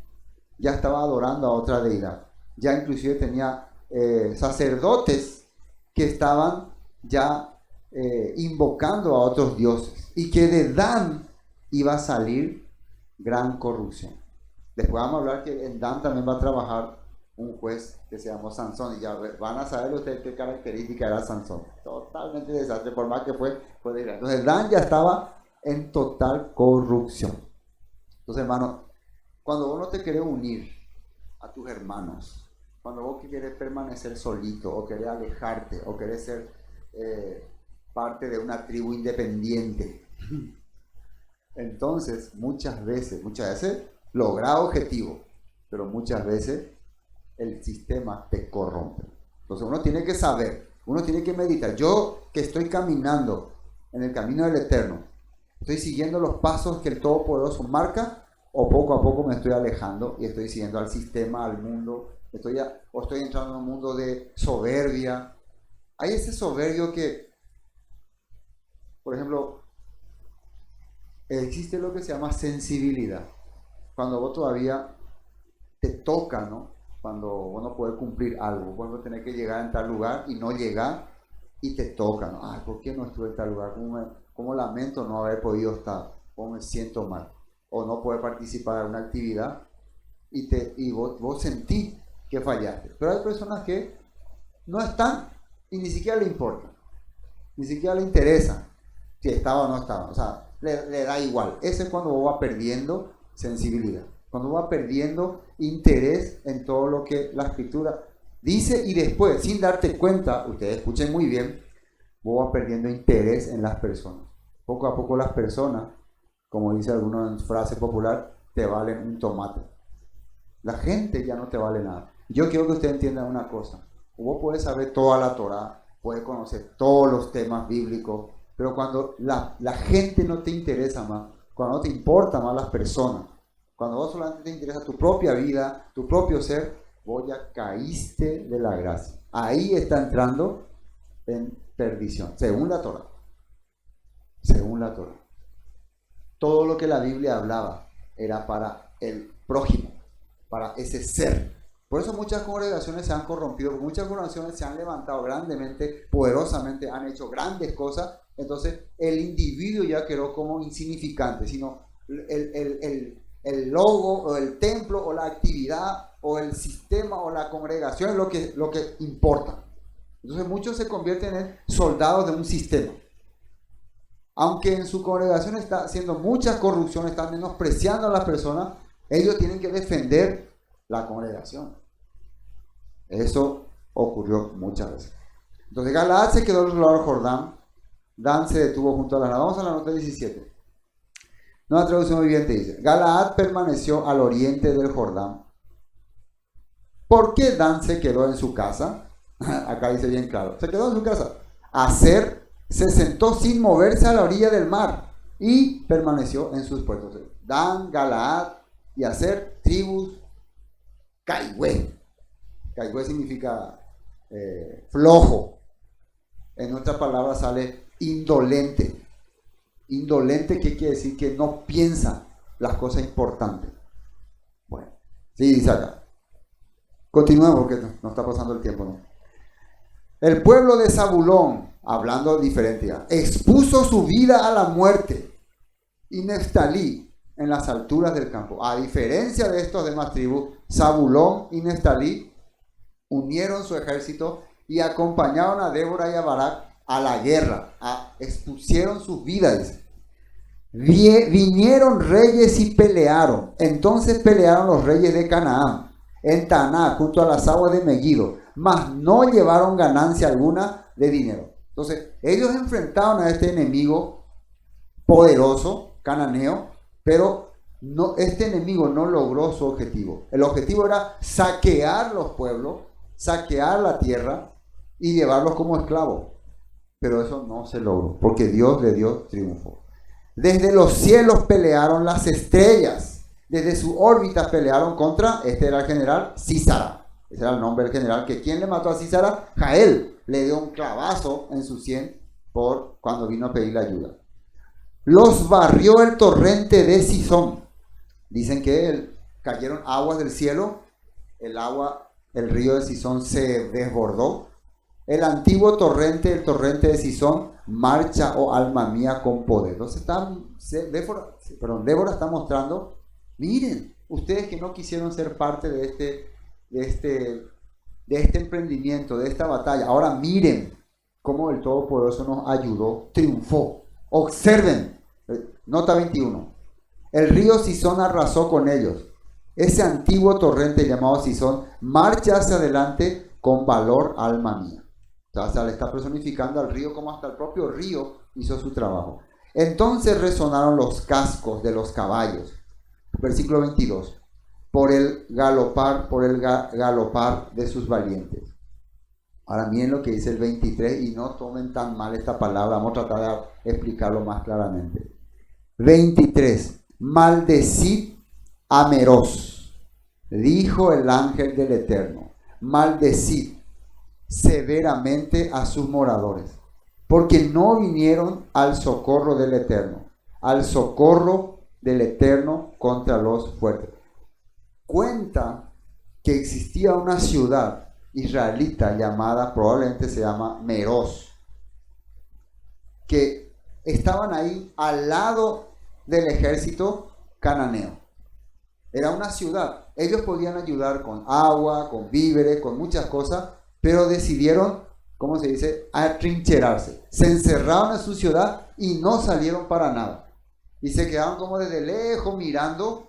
ya estaba adorando a otra deidad. Ya inclusive tenía sacerdotes que estaban ya invocando a otros dioses. Y que de Dan iba a salir gran corrupción. Después vamos a hablar que en Dan también va a trabajar un juez que se llamó Sansón. Y ya van a saber ustedes qué característica era Sansón. Totalmente desastre, por más que fue desgraciado. Entonces Dan ya estaba en total corrupción. Entonces, hermano, cuando vos no te querés unir a tus hermanos, cuando vos querés permanecer solito, o querés alejarte, o querés ser parte de una tribu independiente, entonces muchas veces lográs objetivo, pero muchas veces el sistema te corrompe. Entonces uno tiene que saber, uno tiene que meditar. Yo que estoy caminando en el camino del Eterno, ¿estoy siguiendo los pasos que el Todopoderoso marca o poco a poco me estoy alejando y estoy siguiendo al sistema, al mundo? Estoy entrando en un mundo de soberbia. Hay ese soberbio que, por ejemplo, existe lo que se llama sensibilidad. Cuando vos todavía te toca, ¿no? Cuando vos no podés cumplir algo, vos tenés que llegar en tal lugar y no llegar y te toca, ¿no? Ay, ¿por qué no estuve en tal lugar? ¿Cómo lamento no haber podido estar? ¿Cómo me siento mal? O no poder participar en una actividad y vos sentís que fallaste. Pero hay personas que no están y ni siquiera le importa, ni siquiera le interesa si estaba o no estaba. O sea, le da igual. Ese es cuando vos vas perdiendo sensibilidad, cuando vas perdiendo interés en todo lo que la Escritura dice, y después, sin darte cuenta, ustedes escuchen muy bien, vos vas perdiendo interés en las personas. Poco a poco las personas, como dice alguno en frase popular, te valen un tomate. La gente ya no te vale nada. Yo quiero que ustedes entiendan una cosa. Vos podés saber toda la Torá, puedes conocer todos los temas bíblicos, pero cuando la gente no te interesa más, cuando no te importan más las personas, cuando vos solamente te interesa tu propia vida, tu propio ser, vos ya caíste de la gracia. Ahí está entrando en perdición, según la Torá. Según la Torá. Todo lo que la Biblia hablaba era para el prójimo, para ese ser. Por eso muchas congregaciones se han corrompido, muchas congregaciones se han levantado grandemente, poderosamente, han hecho grandes cosas. Entonces el individuo ya quedó como insignificante, sino el logo o el templo o la actividad o el sistema o la congregación es lo que importa. Entonces muchos se convierten en soldados de un sistema. Aunque en su congregación está haciendo mucha corrupción, están menospreciando a las personas, ellos tienen que defender la congregación. Eso ocurrió muchas veces. Entonces Galaad se quedó al otro lado del Jordán, Dan se detuvo junto a las naves. Vamos a la nota 17. Nueva traducción viviente dice: Galaad permaneció al oriente del Jordán. ¿Por qué Dan se quedó en su casa? Acá dice bien claro, se quedó en su casa. Aser se sentó sin moverse a la orilla del mar y permaneció en sus puestos. Dan, Galaad y Aser, tribus Caigüe. Caigüe significa flojo. En otras palabras sale indolente. Indolente, ¿qué quiere decir? Que no piensa las cosas importantes. Bueno, sí, dice acá. Continuemos porque nos está pasando el tiempo, ¿no? El pueblo de Zabulón, hablando diferente ya, expuso su vida a la muerte. Y Neftalí en las alturas del campo. A diferencia de estos demás tribus, Zabulón y Neftalí unieron su ejército y acompañaron a Débora y a Barak a la guerra, expusieron sus vidas. Vinieron reyes y pelearon. Entonces pelearon los reyes de Canaán en Taná, junto a las aguas de Megiddo, mas no llevaron ganancia alguna de dinero. Entonces ellos enfrentaron a este enemigo poderoso, cananeo, pero este enemigo no logró su objetivo. El objetivo era saquear los pueblos, saquear la tierra y llevarlos como esclavos. Pero eso no se logró, porque Dios le dio triunfo. Desde los cielos pelearon las estrellas. Desde su órbita pelearon contra, este era el general, Sísara. ese era el nombre del general, que ¿quién le mató a Sísara? Jael, le dio un clavazo en su sien por cuando vino a pedirle ayuda. Los barrió el torrente de Sison. Dicen que cayeron aguas del cielo, el río de Sison se desbordó. El antiguo torrente, el torrente de Sison, marcha, oh alma mía, con poder. Entonces Débora está mostrando, miren, ustedes que no quisieron ser parte de este emprendimiento, de esta batalla, ahora miren cómo el Todopoderoso nos ayudó, triunfó. Observen, nota 21, el río Sison arrasó con ellos. Ese antiguo torrente llamado Sison marcha hacia adelante con valor, alma mía. O sea, le está personificando al río como hasta el propio río hizo su trabajo. Entonces resonaron los cascos de los caballos. Versículo 22. Por el galopar de sus valientes. Ahora miren lo que dice el 23 y no tomen tan mal esta palabra. Vamos a tratar de explicarlo más claramente. 23. Maldecid a Meroz, dijo el ángel del Eterno. Maldecid severamente a sus moradores, porque no vinieron al socorro del Eterno, contra los fuertes. Cuenta que existía una ciudad israelita llamada, probablemente se llama Meroz, que estaban ahí al lado del ejército cananeo. Era una ciudad, ellos podían ayudar con agua, con víveres, con muchas cosas, pero decidieron, ¿cómo se dice?, atrincherarse. Se encerraron en su ciudad y no salieron para nada. Y se quedaron como desde lejos mirando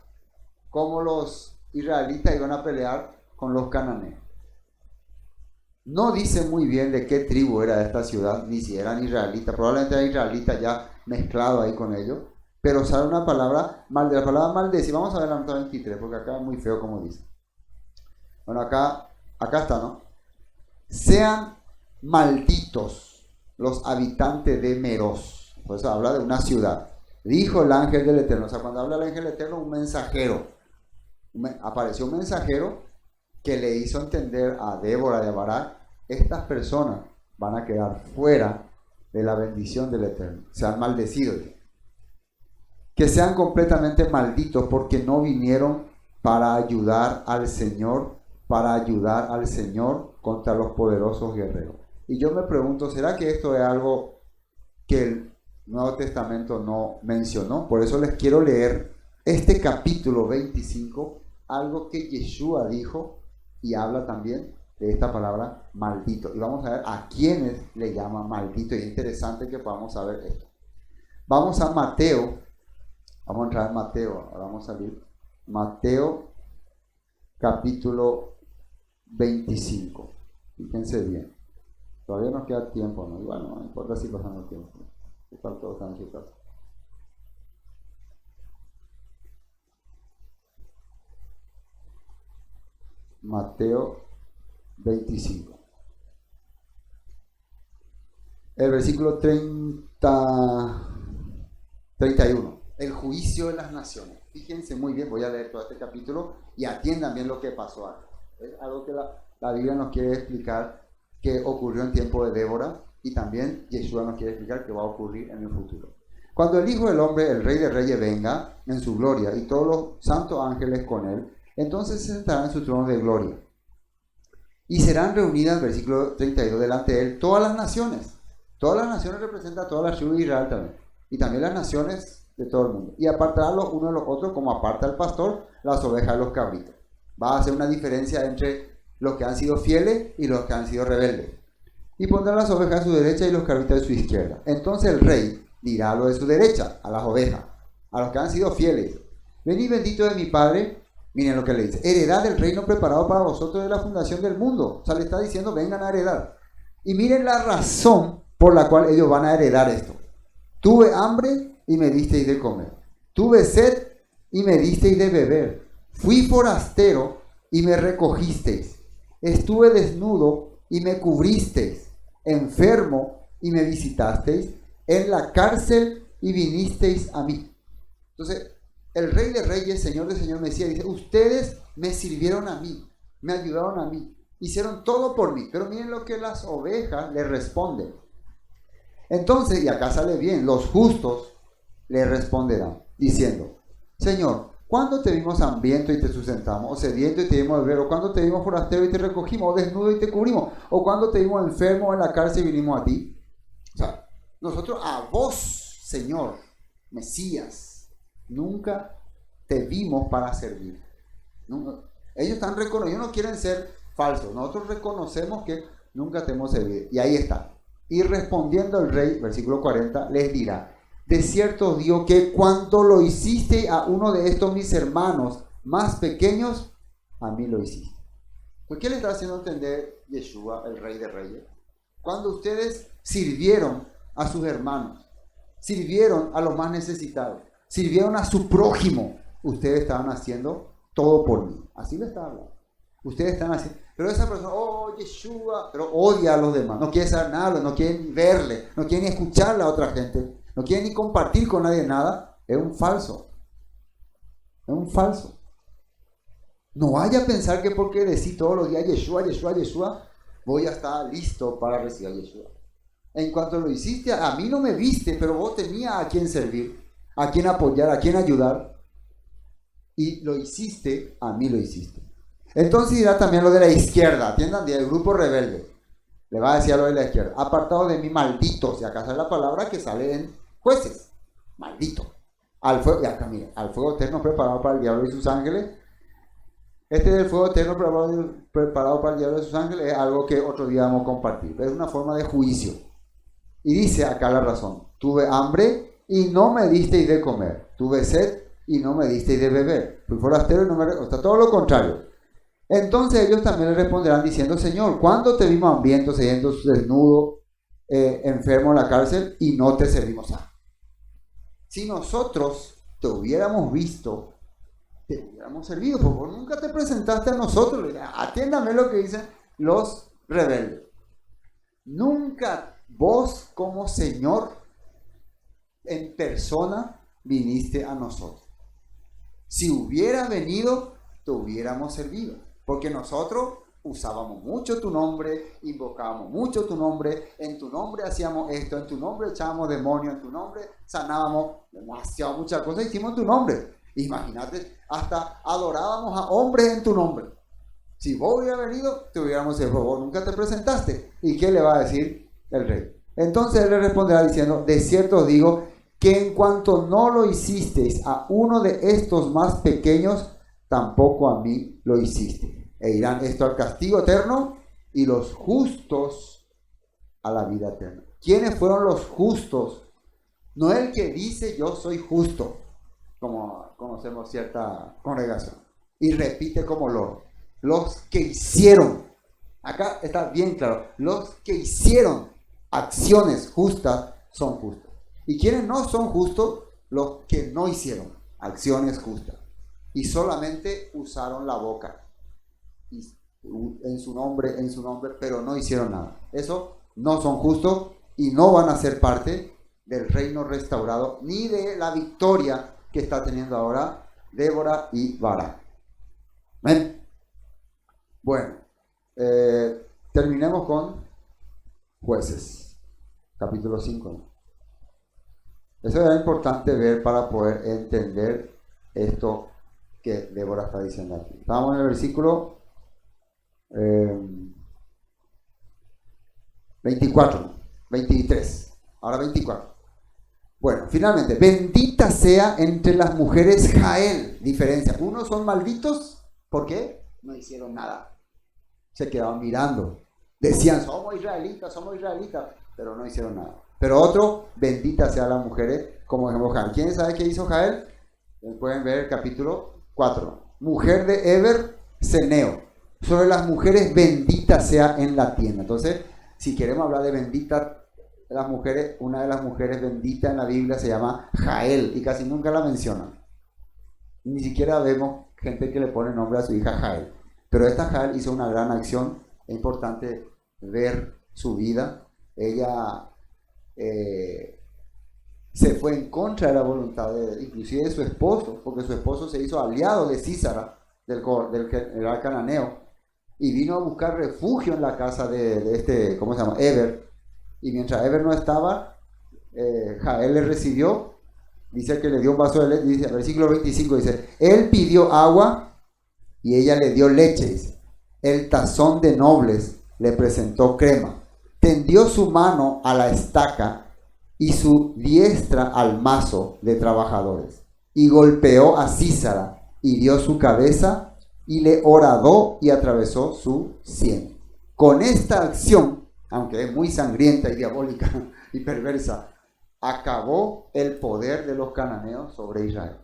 cómo los israelitas iban a pelear con los cananeos. No dice muy bien de qué tribu era esta ciudad, ni si eran israelitas. Probablemente eran israelitas ya mezclado ahí con ellos. Pero sale una palabra, de la palabra maldecir. Vamos a ver la nota 23, porque acá es muy feo como dice. Bueno, acá está, ¿no? Sean malditos los habitantes de Meroz. Por eso habla de una ciudad. Dijo el ángel del Eterno. O sea, cuando habla el ángel del Eterno, un mensajero. Apareció un mensajero que le hizo entender a Débora y a Barak, estas personas van a quedar fuera de la bendición del Eterno. Sean maldecidos. Que sean completamente malditos porque no vinieron para ayudar al Señor contra los poderosos guerreros. Y yo me pregunto, ¿será que esto es algo que el Nuevo Testamento no mencionó? Por eso les quiero leer este capítulo 25, algo que Yeshua dijo y habla también de esta palabra maldito. Y vamos a ver a quiénes le llama maldito. Y es interesante que podamos saber esto. Vamos a Mateo. Vamos a entrar en Mateo. Ahora vamos a salir. Mateo capítulo 25. Fíjense bien. Todavía nos queda tiempo, ¿no? Igual no importa si pasamos tiempo. Igual todos están en su casa. Mateo 25. El versículo 31. El juicio de las naciones. Fíjense muy bien, voy a leer todo este capítulo y atiendan bien lo que pasó acá. Es algo que la Biblia nos quiere explicar que ocurrió en tiempo de Débora y también Yeshua nos quiere explicar que va a ocurrir en el futuro. Cuando el Hijo del Hombre, el Rey de Reyes, venga en su gloria y todos los santos ángeles con él, entonces se sentará en su trono de gloria. Y serán reunidas, versículo 32, delante de él todas las naciones. Todas las naciones representan a toda la tribu de Israel también. Y también las naciones de todo el mundo. Y apartará los unos de los otros como aparta el pastor las ovejas de los cabritos. Va a hacer una diferencia entre los que han sido fieles y los que han sido rebeldes. Y pondrá las ovejas a su derecha y los cabritos de su izquierda. Entonces el rey dirá a los de su derecha, a las ovejas, a los que han sido fieles: venid bendito de mi Padre. Miren lo que le dice: heredad del reino preparado para vosotros de la fundación del mundo. O sea, le está diciendo, vengan a heredar. Y miren la razón por la cual ellos van a heredar esto. Tuve hambre y me disteis de comer. Tuve sed y me disteis de beber. Fui forastero y me recogisteis. Estuve desnudo y me cubristeis. Enfermo y me visitasteis. En la cárcel y vinisteis a mí. Entonces, el Rey de Reyes, Señor de Señor, Mesías, dice: ustedes me sirvieron a mí, me ayudaron a mí, hicieron todo por mí. Pero miren lo que las ovejas le responden. Entonces, y acá sale bien, los justos le responderán, diciendo, Señor, ¿cuándo te vimos hambriento y te sustentamos? ¿O sediento y te dimos de beber? ¿O cuándo te vimos forastero y te recogimos? ¿O desnudo y te cubrimos? ¿O cuándo te vimos enfermo en la cárcel y vinimos a ti? O sea, nosotros a vos, Señor, Mesías, nunca te vimos para servir. Nunca. Ellos están reconociendo, no quieren ser falsos. Nosotros reconocemos que nunca te hemos servido. Y ahí está. Y respondiendo el rey, versículo 40, les dirá, de cierto os digo que cuando lo hiciste a uno de estos mis hermanos más pequeños, a mí lo hiciste. ¿Por qué le está haciendo entender Yeshua, el rey de reyes? Cuando ustedes sirvieron a sus hermanos, sirvieron a los más necesitados, sirvieron a su prójimo, ustedes estaban haciendo todo por mí. Así le está hablando. Ustedes están haciendo. Pero esa persona, oh Yeshua, pero odia a los demás, no quiere saber nada, no quiere ni verle, no quiere ni escuchar a la otra gente, no quiere ni compartir con nadie nada, es un falso. Es un falso. No vaya a pensar que porque decís todos los días Yeshua, Yeshua, Yeshua, voy a estar listo para recibir a Yeshua. En cuanto lo hiciste, a mí no me viste, pero vos tenías a quien servir, a quien apoyar, a quien ayudar. Y lo hiciste, a mí lo hiciste. Entonces dirá también lo de la izquierda, atiendan, del grupo rebelde. Le va a decir a lo de la izquierda, apartado de mí, malditos. Y acá sale la palabra que sale en Jueces, maldito. Al fuego, y acá miren, al fuego eterno preparado para el diablo y sus ángeles. Este del fuego eterno preparado para el diablo y sus ángeles es algo que otro día vamos a compartir. Es una forma de juicio. Y dice acá la razón, tuve hambre y no me disteis de comer. Tuve sed y no me disteis de beber. Fui forastero y no me... O sea, todo lo contrario. Entonces ellos también le responderán diciendo, Señor, ¿cuándo te vimos hambriento, sediento, desnudo, enfermo en la cárcel y no te servimos a? Si nosotros te hubiéramos visto, te hubiéramos servido, porque nunca te presentaste a nosotros. Atiéndame lo que dicen los rebeldes. Nunca vos como Señor en persona viniste a nosotros. Si hubiera venido, te hubiéramos servido. Porque nosotros usábamos mucho tu nombre, invocábamos mucho tu nombre, en tu nombre hacíamos esto, en tu nombre echábamos demonios, en tu nombre sanábamos demasiado, muchas cosas hicimos en tu nombre. Imagínate, hasta adorábamos a hombres en tu nombre. Si vos hubieras venido, te hubiéramos dicho, vos nunca te presentaste. ¿Y qué le va a decir el rey? Entonces él le responderá diciendo, de cierto os digo que en cuanto no lo hicisteis a uno de estos más pequeños, tampoco a mí lo hiciste. E irán esto al castigo eterno y los justos a la vida eterna. ¿Quiénes fueron los justos? No el que dice yo soy justo, como conocemos cierta congregación, y repite como loro. Los que hicieron, acá está bien claro, los que hicieron acciones justas son justos. ¿Y quiénes no son justos? Los que no hicieron acciones justas y solamente usaron la boca en su nombre, pero no hicieron nada. Eso no son justos y no van a ser parte del reino restaurado ni de la victoria que está teniendo ahora Débora y Barak. ¿Ven? Bueno, terminemos con Jueces, capítulo 5. Eso era importante ver para poder entender esto que Débora está diciendo aquí. Estamos en el versículo 23, ahora 24. Bueno, finalmente, bendita sea entre las mujeres Jael. Diferencia, unos son malditos, ¿por qué? No hicieron nada, se quedaban mirando, decían somos israelitas, pero no hicieron nada. Pero otro, bendita sea las mujeres, como ejemplo Jael. ¿Quién sabe qué hizo Jael? Pueden ver el capítulo 4. Mujer de Eber, Ceneo. Sobre las mujeres, bendita sea en la tienda. Entonces, si queremos hablar de bendita, las mujeres, una de las mujeres benditas en la Biblia se llama Jael y casi nunca la mencionan. Ni siquiera vemos gente que le pone nombre a su hija Jael. Pero esta Jael hizo una gran acción. Es importante ver su vida. Ella se fue en contra de la voluntad inclusive de su esposo, porque su esposo se hizo aliado de Sísara, del general cananeo, y vino a buscar refugio en la casa de este, ¿cómo se llama? Eber. Y mientras Eber no estaba, Jael le recibió, dice que le dio un vaso de leche, dice, versículo 25, dice, él pidió agua y ella le dio leche, dice. El tazón de nobles le presentó crema. Tendió su mano a la estaca y su diestra al mazo de trabajadores. Y golpeó a Sísara, hirió su cabeza y le horadó y atravesó su sien. Con esta acción, aunque es muy sangrienta y diabólica y perversa, acabó el poder de los cananeos sobre Israel.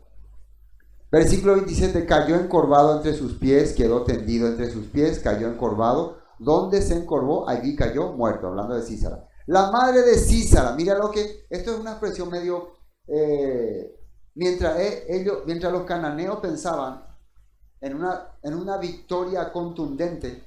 Versículo 27, cayó encorvado entre sus pies, quedó tendido entre sus pies, cayó encorvado. Donde se encorvó, allí cayó muerto, hablando de Sísara. La madre de Sísara, mira lo que, esto es una expresión medio, mientras los cananeos pensaban en una victoria contundente,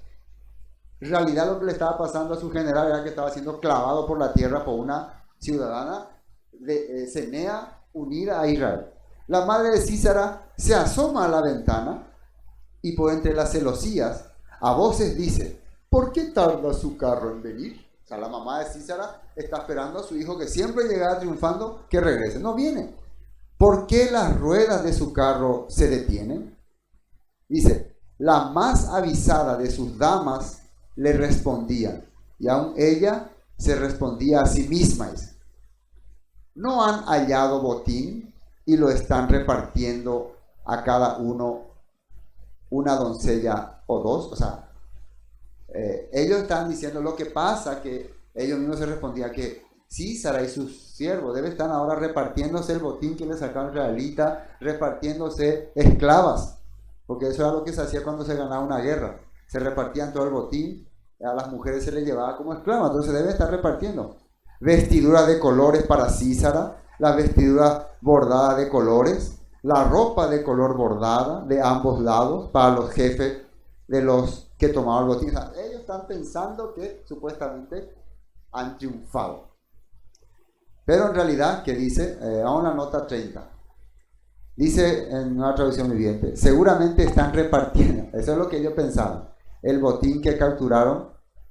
en realidad lo que le estaba pasando a su general era que estaba siendo clavado por la tierra por una ciudadana de Cenea unida a Israel. La madre de Sísara se asoma a la ventana y por entre las celosías a voces dice, ¿por qué tarda su carro en venir? O sea, la mamá de Sísara está esperando a su hijo que siempre llegara triunfando, que regrese. No viene. ¿Por qué las ruedas de su carro se detienen? Dice, la más avisada de sus damas le respondían, y aún ella se respondía a sí misma. Dice, ¿no han hallado botín y lo están repartiendo a cada uno una doncella o dos? O sea, ellos están diciendo lo que pasa, que ellos mismos se respondían que Sísara y sus siervos deben estar ahora repartiéndose el botín que le sacaron israelitas, repartiéndose esclavas, porque eso era lo que se hacía cuando se ganaba una guerra, se repartían todo el botín, a las mujeres se les llevaba como esclavas, entonces se debe estar repartiendo. Vestiduras de colores para Sísara, las vestiduras bordadas de colores, la ropa de color bordada de ambos lados para los jefes de los que tomaban el botín. O sea, ellos están pensando que supuestamente han triunfado. Pero en realidad, ¿qué dice? Vamos a la nota 30. Dice en una traducción viviente, seguramente están repartiendo, eso es lo que ellos pensaban, el botín que capturaron,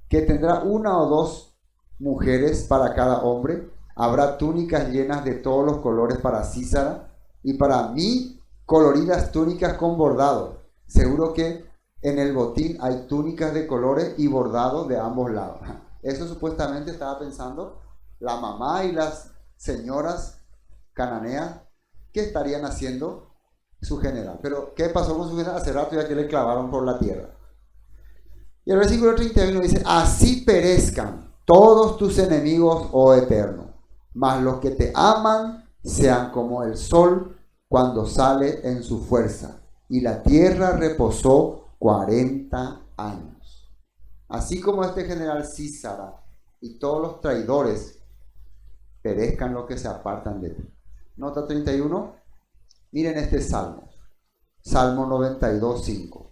que tendrá una o dos mujeres para cada hombre, habrá túnicas llenas de todos los colores para Sísara, y para mí coloridas túnicas con bordado. Seguro que en el botín hay túnicas de colores y bordados de ambos lados. Eso supuestamente estaba pensando la mamá y las señoras cananeas que estarían haciendo su general. Pero ¿qué pasó con su general? Hace rato ya que le clavaron por la tierra. Y el versículo 31 dice, así perezcan todos tus enemigos, oh Eterno, mas los que te aman sean como el sol cuando sale en su fuerza. Y la tierra reposó 40 años. Así como este general Sísara y todos los traidores perezcan los que se apartan de ti. Nota 31. Miren este salmo. Salmo 92, 5.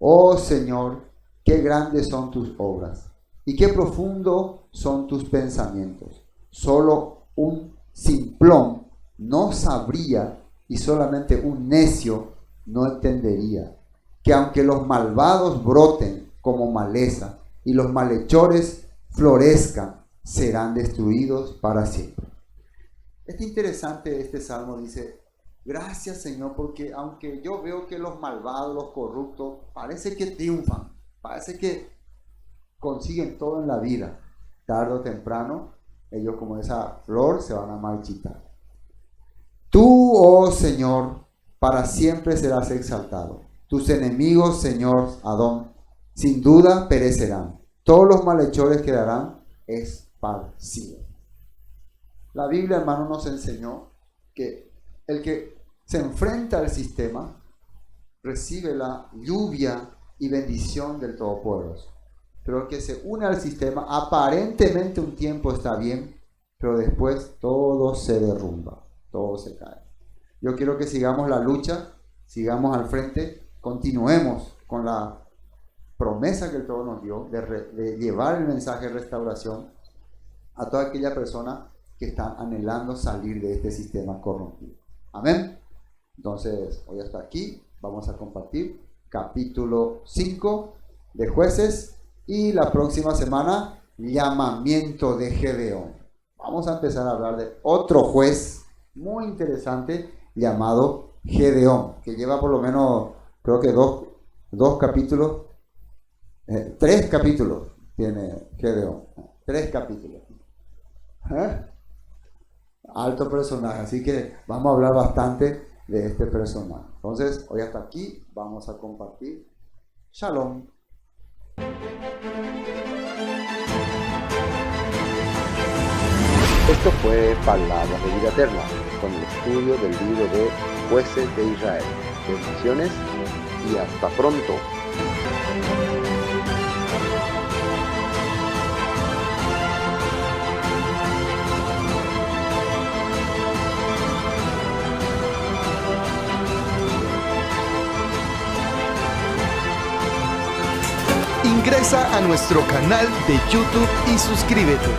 Oh Señor, qué grandes son tus obras y qué profundo son tus pensamientos. Solo un simplón no sabría y solamente un necio no entendería que aunque los malvados broten como maleza y los malhechores florezcan, serán destruidos para siempre. Es interesante este salmo, dice, gracias Señor, porque aunque yo veo que los malvados, los corruptos, parece que triunfan, parece que consiguen todo en la vida, tarde o temprano, ellos como esa flor se van a marchitar. Tú, oh Señor, para siempre serás exaltado. Tus enemigos, Señor Adón, sin duda perecerán. Todos los malhechores quedarán esparcidos. La Biblia, hermano, nos enseñó que el que se enfrenta al sistema recibe la lluvia y bendición del Todopoderoso. Pero el que se une al sistema, aparentemente un tiempo está bien, pero después todo se derrumba, todo se cae. Yo quiero que sigamos la lucha, sigamos al frente, continuemos con la promesa que el Todo nos dio de llevar el mensaje de restauración a toda aquella persona que están anhelando salir de este sistema corrompido. Amén. Entonces, hoy hasta aquí vamos a compartir capítulo 5 de Jueces y la próxima semana llamamiento de Gedeón. Vamos a empezar a hablar de otro juez muy interesante llamado Gedeón, que lleva por lo menos, creo que dos capítulos, 3 capítulos tiene Gedeón, 3 capítulos. Alto personaje, así que vamos a hablar bastante de este personaje. Entonces, hoy hasta aquí vamos a compartir. Shalom. Esto fue Palabras de Vida Eterna, con el estudio del libro de Jueces de Israel. Bendiciones y hasta pronto. Ingresa a nuestro canal de YouTube y suscríbete.